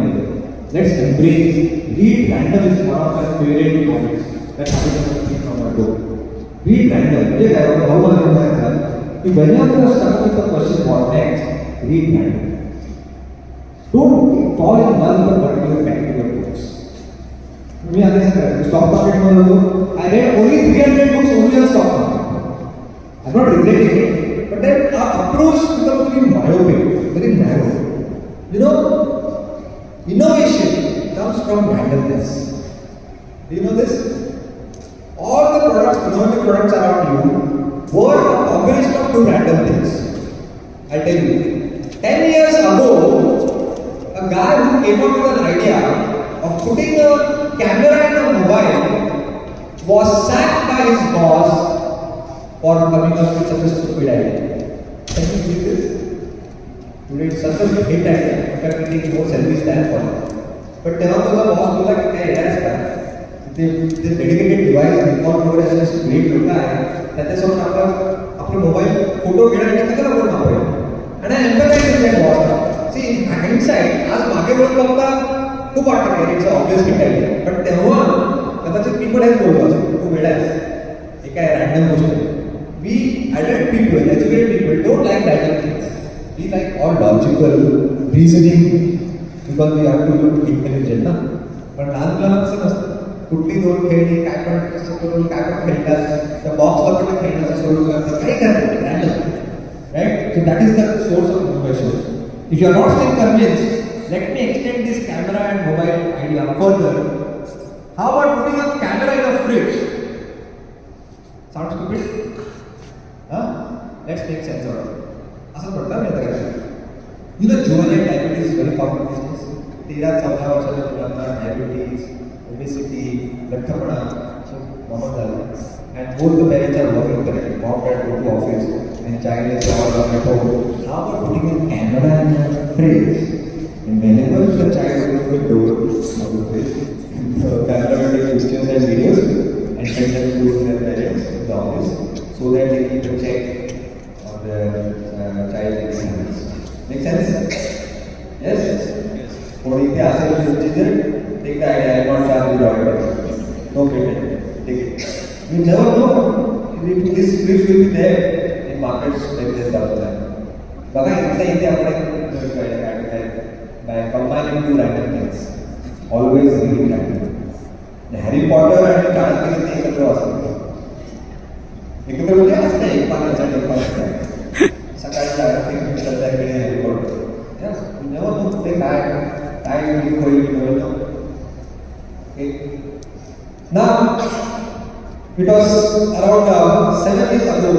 Let's embrace. Read random is one of my favorite habits. That habit I keep from my book. Read random. Like I don't know how much I have done. Whenever you are stuck with the question what next, read random. Don't fall in love with a particular particular books. Me again say stock market में I read only 300 books only on stock market. I'm not regretting it, but then our approach becomes very myopic, very narrow. You know, innovation comes from randomness. Do you know this? All the products, innovative products around you were a combination of two random things. I'll tell you. 10 years ago, a guy who came up with an idea of putting a camera in a mobile was sacked by his boss for coming up with such a stupid idea. Can you believe this? Today it's such a hit idea. In fact, we take more selfies than for it. But then also the boss was like, hey, that's bad. This dedicated device, record mode is just great look at. That is what आपने mobile photo घेण्यासाठी किती लागतो ना. And I empathize with that boss. See, in hindsight, आज मागे वळून बघता खूप वाटतं की it's obvious hit idea. But तेव्हा कदाचित people हेच बोलतात, तू वेडा आहेस. हे काय random गोष्ट आहे. We adult people, educated people don't like random things. We like all logical reasoning because we have to look intelligent ना. पण लहान मुलांना कसं नसतं. कुठली दोन खेळणी काय पण कसं करून काय पण खेळतात. त्या बॉक्सला पण खेळण्याचं सोडून करतात. काही करतात random. Right? So that is the source of innovation. If you are not still convinced, let me extend this camera and mobile idea further. How about putting a camera in a fridge? Sounds stupid? Huh? Let's make sense of it. असं पडतं मी आता काय? You know, juvenile diabetes is very common these days. 13-14 वर्षाच्या मुलांना diabetes, obesity, लठ्ठपणा so common झालं. And both the parents are working correctly. Mom had to go to office and child is all at home. How about putting a camera in a fridge? And whenever the child opens the door of the fridge, the camera will take pictures and videos and send them to their parents in the office so that they can check on their child exams. Make sense? Yes? For if they ask you to take the idea, I want to charge you $1. No payment. Take it. You never know if this fridge will be there in markets like this down. बघा इथे आपण by combining two random things, always read random. Harry Potter आणि चाणक्य ते एकत्र वाचतात. एकत्र म्हणजे असं एक पानाचा एक पानाचा. सकाळी आरती संध्याकाळी Harry Potter. Yes, you never know कुठे काय होईल never know. Okay. Now. It was around 7 years ago,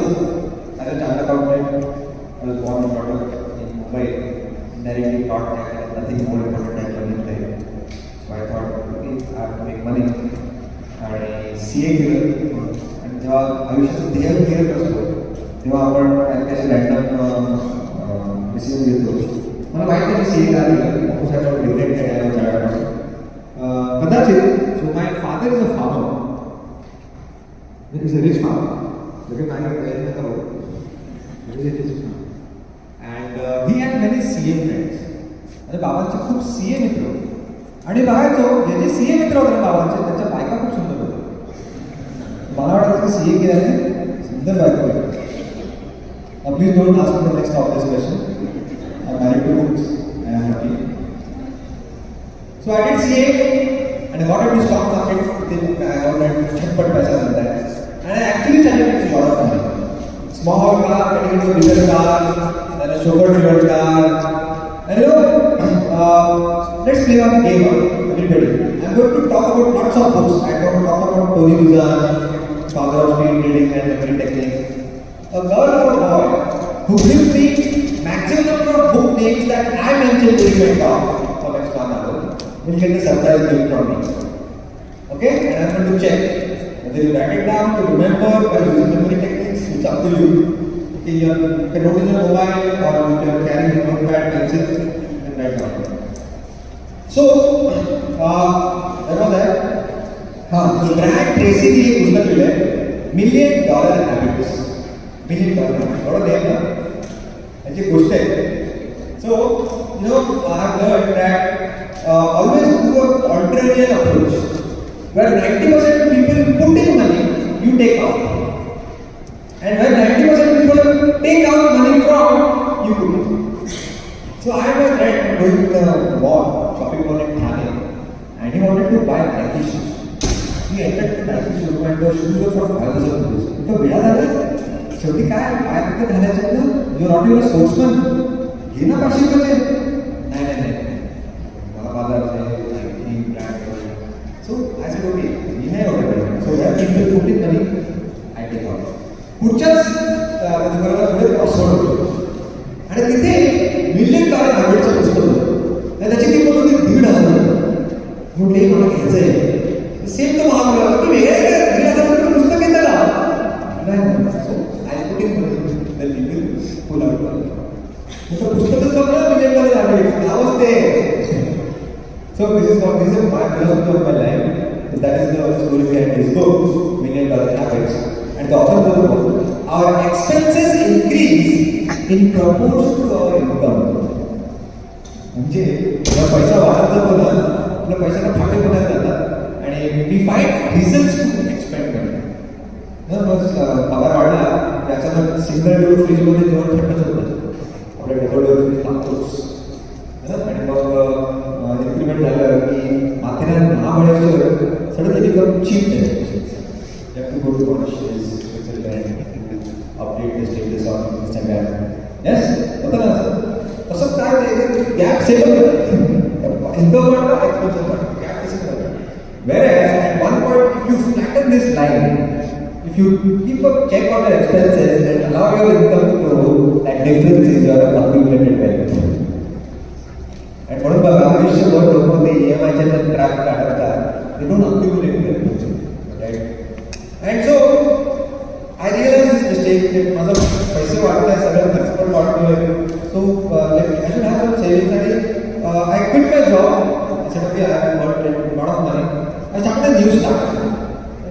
as a child accountant, I was born and brought up in Mumbai, directly taught that nothing more important than money. So I thought, okay, I have to make money. आणि CA केलं आणि जेव्हा आयुष्याचं ध्येय clear असतो तेव्हा आपण काही रँडम डिसिजन घेतो. मला माहिती आहे CA का केलं, ऑफिसर रिग्रेट केलं कदाचित. So my father is a farmer. He is a rich farmer. लेकिन I am very much about. He is a rich farmer. And he had many CA friends. आणि बाबांचे खूप CA मित्र होते. आणि बघायचो जे CA मित्र होते बाबांचे त्यांच्या बायका खूप सुंदर होत्या. मला वाटतं की CA केल्याने सुंदर बायका होत्या. Please don't ask me the next of this question. I am married to books I am happy. So I did CA and I got into stock market. I got that checkpot paisa than that. And I actually started making a lot of money. Small car, getting into a bigger car, then a chauffeur-driven car. And let's play one game, everybody. I'm going to talk about lots of books. I'm going to talk about Tony Vachan, father of speed reading and memory techniques. A girl or a boy who gives me maximum number of book names that I mentioned during my talk for next 1 hour will get a surprise gift from me. Okay? And I'm going to check whether you write it down to remember by using memory techniques. It's up to you. Okay, you can note in your mobile or you can carry your notepad, pencil, and write down. So, that was that. So Brad Tracy की एक पुस्तक जो है $1 Million Habits. $1 Million Habits. बड़ा देर ना ऐसी गोष्ट है. So, I have heard that always do a contrarian approach. Where 90% of people put in money, you take out. And when 90% people take out money from, you put in. So I have a friend going to the mall, shopping mall in Thane, and he wanted to buy Nike shoes. He entered the Nike shoes and the shoes were for 5,000 rupees. तो बेड़ा दादा, शेवटी काय फक्त घालायचं ना? You are not even a sportsman. घे ना 500 रुपये. नाही. मला बाजाराचे Nike brand. So I said okay, we have ordered. So that people put in money, I take out. पुढच्याच दुकानाला थोडे क्रॉसवर्ड होतो आणि तिथे $1 Million हॅबिटचं पुस्तक होतं. त्याची किंमत होती 1,500. म्हटले मला घ्यायचं आहे. सेम तो महाग की वेगळ्या 1,500 पुस्तक येतं का? नाही. So I put in money the people pull out money. पुस्तकच बघा $1 Million हॅबिट. हाऊ वाज ते? So this is my philosophy of my life. That is the story behind this book, $1 Million Habits. And the author of the book, our expenses increase in proportion to our income. म्हणजे जेव्हा पैसा वाढत जातो ना, आपल्या पैशाला फाटे पडत जातात आणि we find reasons to expend money. मग पगार वाढला, त्याच्यानंतर सिंगल डोर फ्रीजमध्ये जेवण थंडच होतं. आपल्या डबल डोर फ्रीज लागतोच. आणि मग इम्प्लिमेंट झालं की Matheran Mahabaleshwar suddenly become cheap destination. You have to go to Mauritius, Switzerland, update the status on Instagram. Yes? होतं ना असं? तसं काय होतं? गॅप सेट होतं. इन्कम वाढतं, एक्सपेन्शन वाढतं. गॅप सेट होतं. Whereas at one point, if you flatten this line, if you keep a check on your expenses and allow your income to grow, that difference is your accumulated wealth. And म्हणून बघा आयुष्यभर लोक ते EMIच्या track काढतात. They don't accumulate wealth. Right? And so I realized this mistake that माझा पैसे वाढताय, सगळं खर्च पण वाढतोय. So I should have some savings and I quit my job. I said okay, I have got a lot of money. I started a new startup.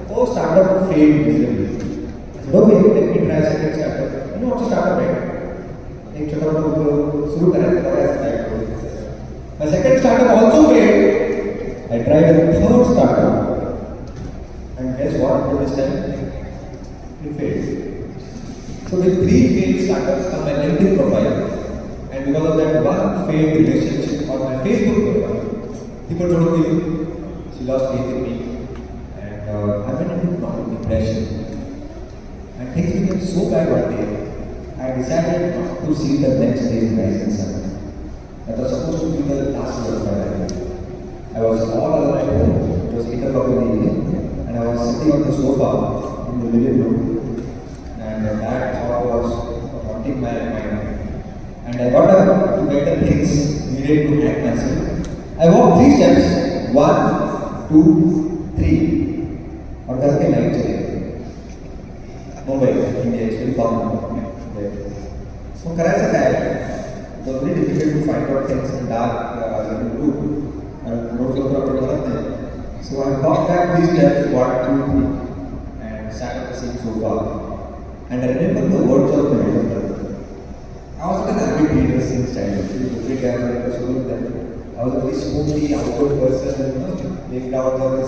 Oh, startup failed miserably. I said okay, let me try a second startup. You know what's a startup, right? एक छोटा मोठा सुरू करायचं करायचं. My second startup also failed. I tried a third startup. And guess what? This time, it failed. So with 3 failed startups on my LinkedIn profile, and because of that one failed relationship on my Facebook profile, people told me she lost faith in me, and I went into chronic depression. And things became so bad one day, I decided not to see the next day's rising sun. That was supposed to be the last day of my life. I was all alone at home. It was 8 o'clock in the evening. And I was sitting on the sofa in the living room, and that thought was haunting my mind. And I got up to get the things needed to hack myself. I walked 3 steps, 1, 2, 3, और घर के light चले गए. Mumbai, India, is very common. So करायचं काय? It was very difficult to find out things in dark in the room. And road के ऊपर अपने घर थे. So I walked back 3 steps, 1, 2, 3, and sat on the same sofa. And I remember the words of my elder. I was an avid reader since childhood. I was a very smoothly outward person, playing down the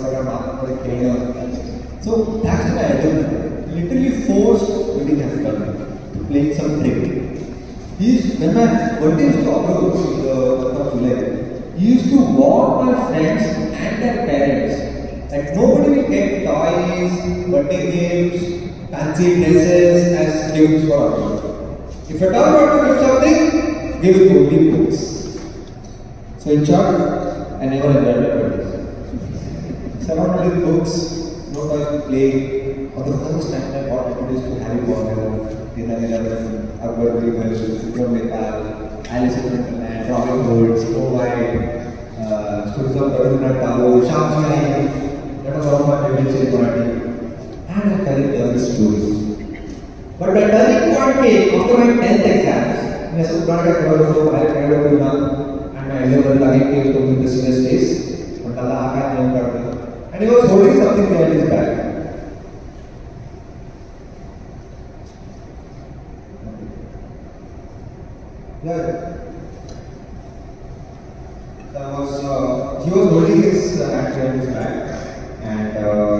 So that's what I did. Literally forced reading has done to playing some trick. When my birthday used to approach in the month of July, he used to warn my friends and their parents that nobody will get toys, birthday gifts, fancy dresses as gifts for our. If at all want to give something, give only books. So in short, I never enjoyed my birthdays. Surrounded with books, no toys to play. For the first time I got introduced to Harry Potter, Akbar Birbal, Vikram Nepal, Alice in Wonderland, Robin Hood, Snow White, stories of Prerana, Sham. That was one of my favorite series. And I fell in love with stories. But the turning point came after my 10th exams. I said, I and my elder brother again came to me with the serious face. And he was holding something behind his back. Yeah. He was holding his hand behind his back and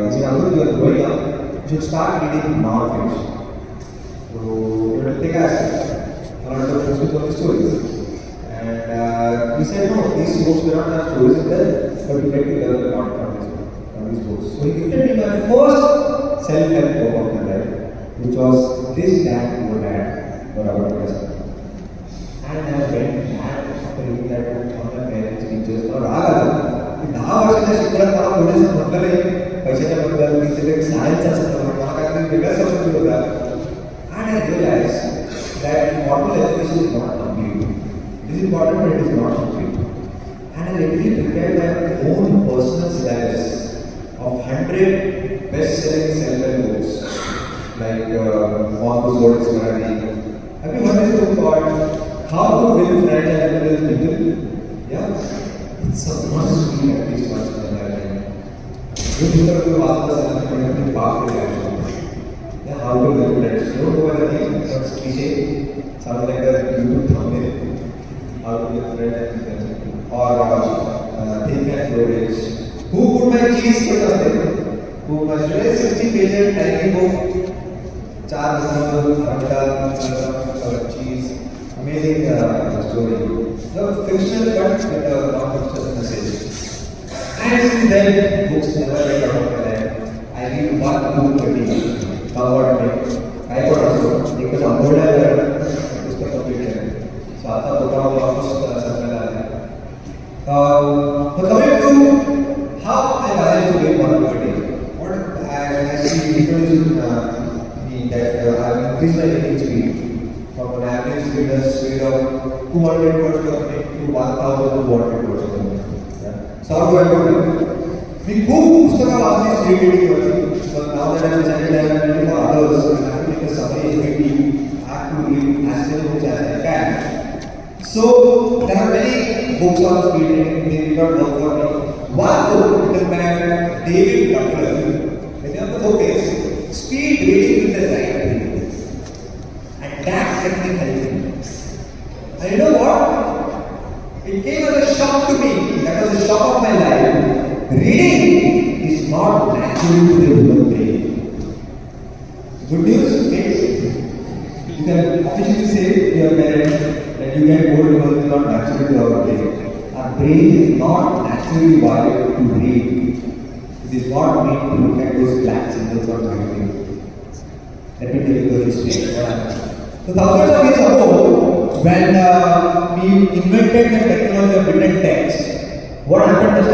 he said, Amrut, you are growing up, you should start reading non-fiction. So, you take us, I want to talk with all the stories. And he said, no, these books do not have stories in them, but you get to learn a lot from these books. So he gifted me my first self-help book of my life, which was This Dad, Poor Dad, Virabhadra. And I went mad after reading that book on my parents, teachers, और राग आता कि 10 वर्षाच्या शिकवण्यात मला थोडेसे म्हटलं नाही पैशाच्या बद्दल मी तिथे सायन्स असतं मला काहीतरी वेगळं समजलं होतं. And I realized that formal education is not complete. It is important, but it is not complete. And I literally prepared my own personal syllabus of 100 best-selling self-help books, like On the Sword is Virabhadra. Have you heard this book called How to Win Friends and Influence People? Yeah? It's a must read at least once in a lifetime. You पुस्तक को वाचलं असेल तर तुम्ही अपने बाप के reaction. Yeah, how to win friends. Don't go by the name, it's cliche. Sounds like a YouTube thumbnail. How to win friends and influence people. Or Think and Grow Rich. Who Put My Cheese for Nothing? Who My 60 pages tiny book. 4 cheese. Amazing story. The fictional but with a non-fictional message. And since then, books never get out of my life. I read one book a day. Now what I got also because Amrut is the complete. So I thought about almost something like that. But coming to how I managed to read one book a day. What I see introduced me that I have increased my reading speed from an average speed of 200 words per minute to 1,200 words per minute. Yeah. So how do I do that? We खूप पुस्तकं वाचली street reading but now that I have decided that I am reading for others, I have to make a summary activity. I have to read as many books as I can. So there are many books on speed reading. They did not work for me. One book written by David Butler. The name of the book is Speed Reading with the Right Reading. And that technique helped me. And you know what? It came as a shock to me. That was the shock of my life. Reading is not natural to the human brain. Good news, kids. You can officially say to your parents that you get bored because it is not natural to our brain. Our brain is not naturally wired to read. It is not made to look at those black symbols on my brain. Let me tell you the history. So thousands of years ago, when we invented the technology of written text, what happened is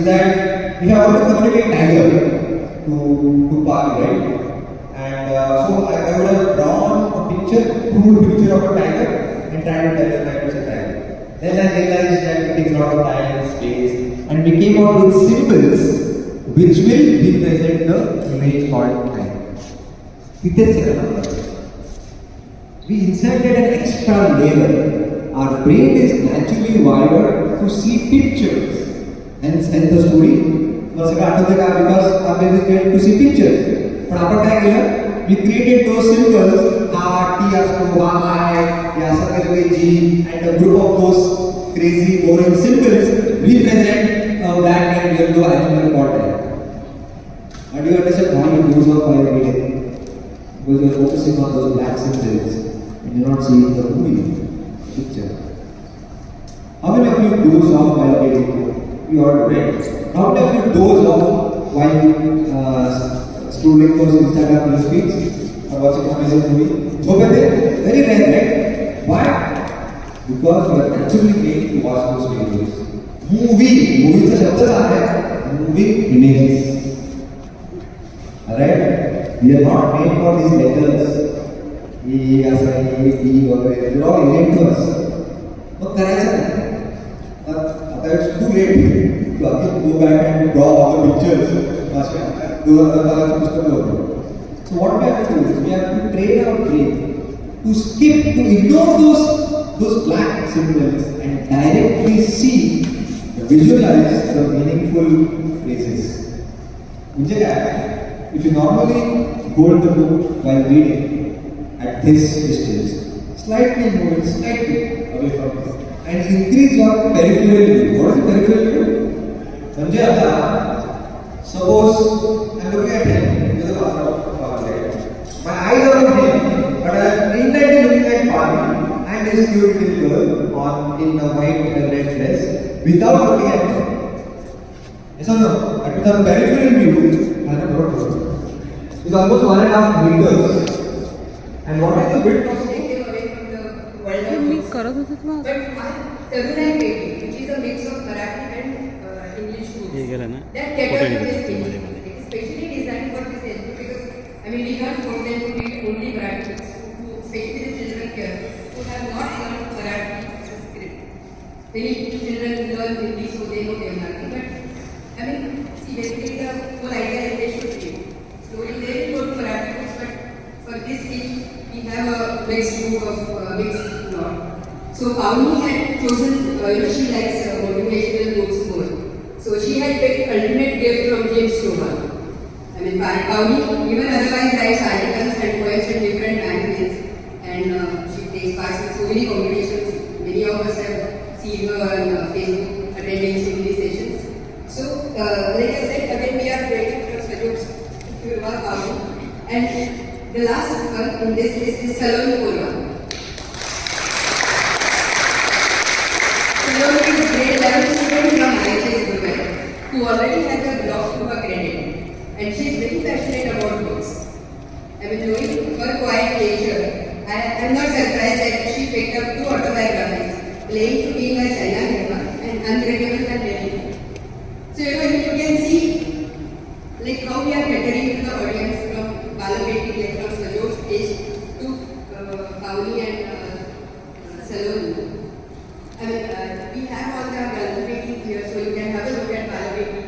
that we have to communicate tiger to party, right? And so I would have drawn a picture, crude picture of a tiger and tried to tell them that it's a tiger. Then I realized that it is not a time and space, and we came out with symbols which will represent the image called tiger. We inserted an extra layer. Our brain is naturally wired to see pictures. Hence the story was because our brain is trained to see pictures. But after that, we created those symbols, heart, tears, Y, G, and a group of those crazy, boring symbols represent a black and yellow animal portrait. And you understand why you use of fire reading? Because you are focusing on those black symbols. and you're not seeing the movie picture. How many of you doze off while reading? You are right. How many of you doze off while scrolling those Instagram news feeds or watching Amazon movie? Very rare, right? Why? Because we are actually made to watch those videos. Movie से शब्द आ रहा है. Movie images. Alright? We are not made for these letters. E, S, I, E, T, whatever. They're all alien to us. But करायचं नाही. It's too late to again go back and draw all the pictures. So what we have to do is we have to train our brain to skip, to ignore those black symbols and directly see, visualize the meaningful phrases. If you normally hold the book while reading at this distance, slightly move it slightly away from it and increase your peripheral view. What is the peripheral view? Suppose I am looking at him with a power light. My eyes are on him, but I am indirectly looking at Parveen and this cute little girl in a white red dress without looking at him. Yes or no? And with a peripheral view, I am not looking. It's almost 1.5 meters. And what is the width of Tarunai baby, which is a mix of Marathi and English books. That catered this page. It is specially designed for this age because we can't force them to read only Marathi books, especially the children here who have not learned Marathi script. Many children learn Hindi so they know Devanagari, but see basically the whole idea is they should read. Slowly they will go to Marathi books, but for this age we have a mixed book of mixed lot. So Pauni had chosen, she likes motivational books more. So she had picked Ultimate Gift from James Stroman. Pauni even otherwise writes articles and poems in different magazines, and she takes part in so many competitions. Many of us have seen her on Facebook attending so many sessions. So like I said, again we are creating from Sajjad Pauni, and the last one in this list is Salon Purva. Salon is a grade 11 student from IHS Dubai who already has a blog to her credit, and she is very passionate about books. Knowing her quiet nature, I am not surprised that she picked up 2 autobiographies, claiming to be by Saina Nehma and Unbreakable and Lady. So you can see like how we are catering to the audience from Balabeti, like from Sajjad's age to Pauni and Salon. We have all the Balabeti here, so you can have a look at Balabeti.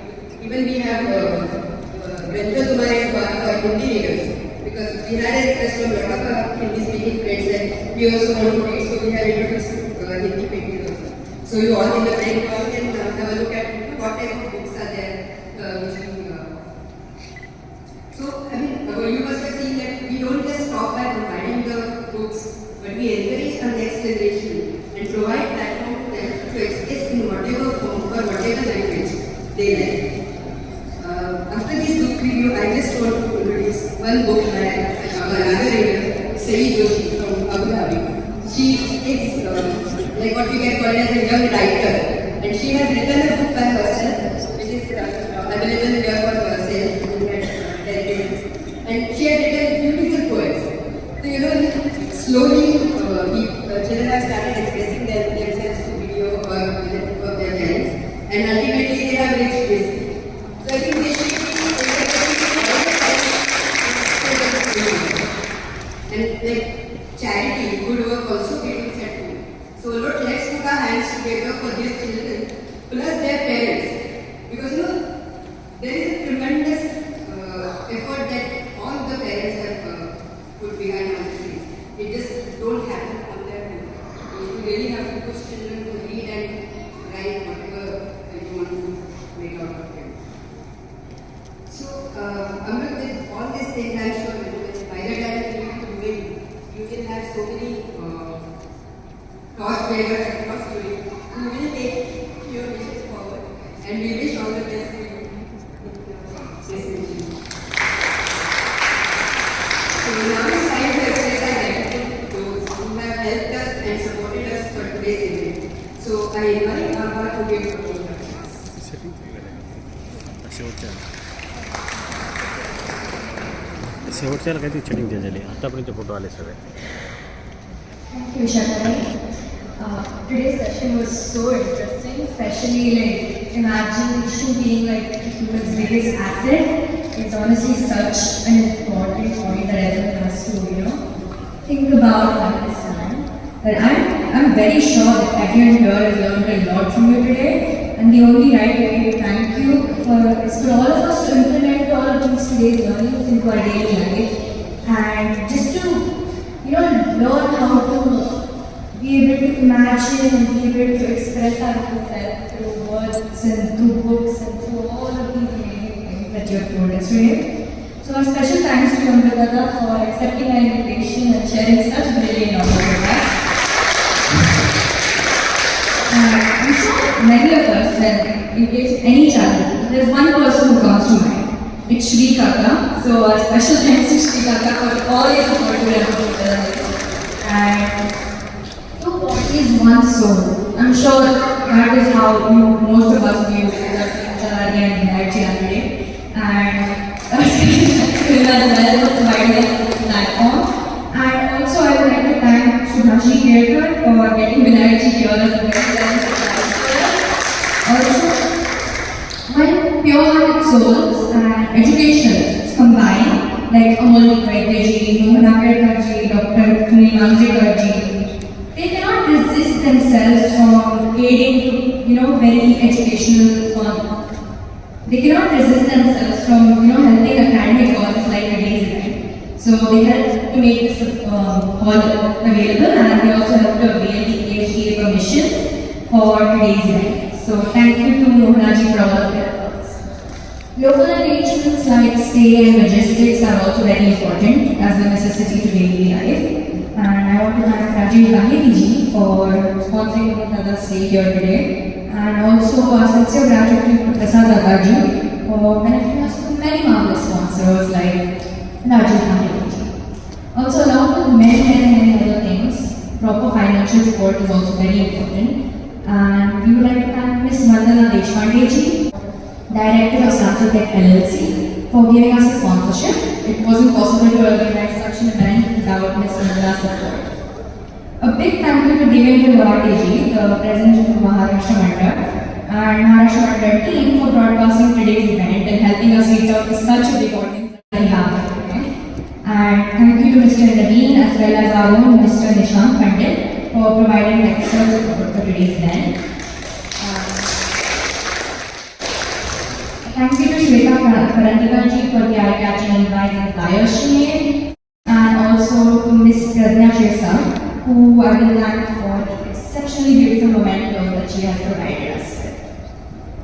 Even we have Rendra Tumare for Hindi readers, because we had a request from a lot of Hindi speaking friends that we also want to read, so we have introduced Hindi pages also. So you all in the break all can have a look at what type of books are there. So you must have seen that we don't just stop by providing the books, but we encourage our next generation and provide platform to them to express in whatever form or whatever language they like. After this book review, I just want to introduce one book by another reader, Sayi Joshi from Abu Dhabi. She is like what we can call as a young writer, and she has written a book by herself, which is available here for sale and she has written beautiful poems. So slowly children have started expressing themselves to video or of their parents, and ultimately they have reached this. So I think they should be and like charity, good work also getting set to. So let's put our hands together for these children plus their parents, because there is a tremendous effort that all the parents have put behind all these things. It just don't happen on their own. You really have to push children to read and write whatever you want to make out of them. So, Amrut, with all these things, I'm sure that by the time you will have so many thought bearers across you who will take your wishes forward, and we wish all the best to you in this mission. So now it's time to express our gratitude to those who who gave the whole class. शेवटच्याला काहीतरी setting झाली आतापर्यंत photo आले सगळे. Thank you, Shakari. Today's session was so interesting, especially like imagine issue being like the human's biggest asset. It's honestly such an important point that everyone has to, think about and understand. But I'm very sure that everyone here has learned a lot from you today. And the only right way to thank you is for all of us to implement all of these today's learnings into our daily life. And just to, learn how to be able to imagine and be able to express ourselves through words and through books and through all of these amazing things that you have told us today. So a special thanks to Amrut for accepting our invitation and sharing such brilliant knowledge with us. I'm sure many of us, and in case of any challenge, there's one person who comes to mind. It's Shri Kaka. So a special thanks to Shri Kaka for all his support to Virabhadra. And two bodies, one soul. I'm sure that is how most of us view Chalani and Vinayakji today. And a special thanks to him as well for providing us this platform. And also I would like to thank Subhashi Karegaonkar for getting Vinayakji here as a very pleasant surprise for us. Also, when pure-hearted souls and educationalists combine, like Amol Vaidyaji, Mohanakar ji, Dr. Kunal ji, they cannot resist themselves from aiding to, very educational They cannot resist themselves from, helping academic causes like today's event. So they help to make this hall available, and they also help to avail the PhD permissions for today's event. So thank you to Mohanaji for all of their efforts. Local arrangements like stay and logistics are also very important as a necessity to daily life. And I want to thank Rajiv Gandhi for sponsoring Mohana's stay here today. And also a sincere gratitude to Prasad Dadaji for connecting us to many marvelous sponsors like Rajiv Gandhi. Also, along with many other things, proper financial support is also very important. And we would like to thank Ms. Vandana Deshmukh, Director of Samsung LLC, for giving us a sponsorship. It wasn't possible to organize such an event without Ms. Vandana's support. A big thank you to Devendra Lawati, the President of Maharashtra Mandal, and Maharashtra Mandal team for broadcasting today's event and helping us reach out to such a big audience that we have today. And thank you to Mr. Naveen as well as our own Mr. Nishant Pandit for providing extra support for today's event. Thank you to Shweta Parantikaji for the eye-catching invites and flyers she made, and also to Ms. Prerana Shirsa, who I will thank for the exceptionally beautiful momentum that she has provided us with.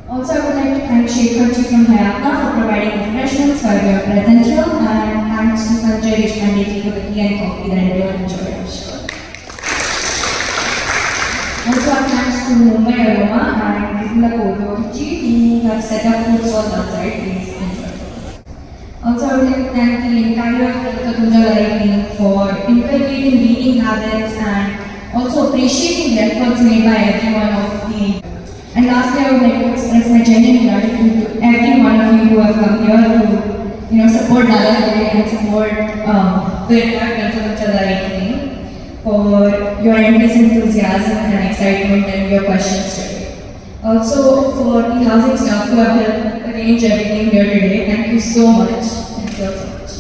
Also, I would like to thank Shekharji from Hayata for providing refreshments while we are present here, and thanks to Sanjay Deshmukh for the tea and coffee that everyone enjoyed, I'm sure. Also, our thanks to Mumbai Aroma and Nidula Kodoji who have set up food stalls outside. Please enjoy. Also, I would like to thank the entire Karegaonkar team for inculcating reading habits and also appreciating the efforts made by everyone of the. And lastly, I would like to express my genuine gratitude to every one of you who have come here to, support Dada and support the entire Karegaonkar team for your endless enthusiasm and excitement and your questions today. Also, for the housing staff who have helped arrange everything here today, thank you so much. Thank you all so much.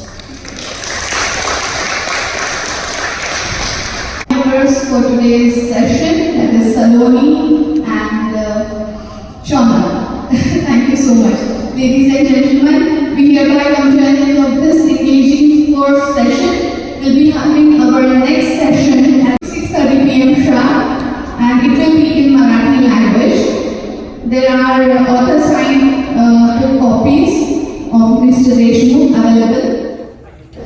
Members for today's session, that is Saloni and Shauna. Thank you so much. Ladies and gentlemen, we hereby come to an end of this engaging first session. We'll be having our next session at 6:30 p.m. sharp, and it will be in Marathi language. There are author-signed 2 copies of Mr. Deshmukh available,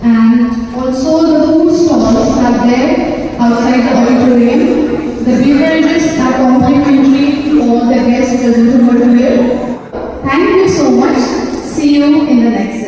and also the food stalls are there outside the auditorium. The beverages are complimentary to all the guests present over here. Thank you so much. See you in the next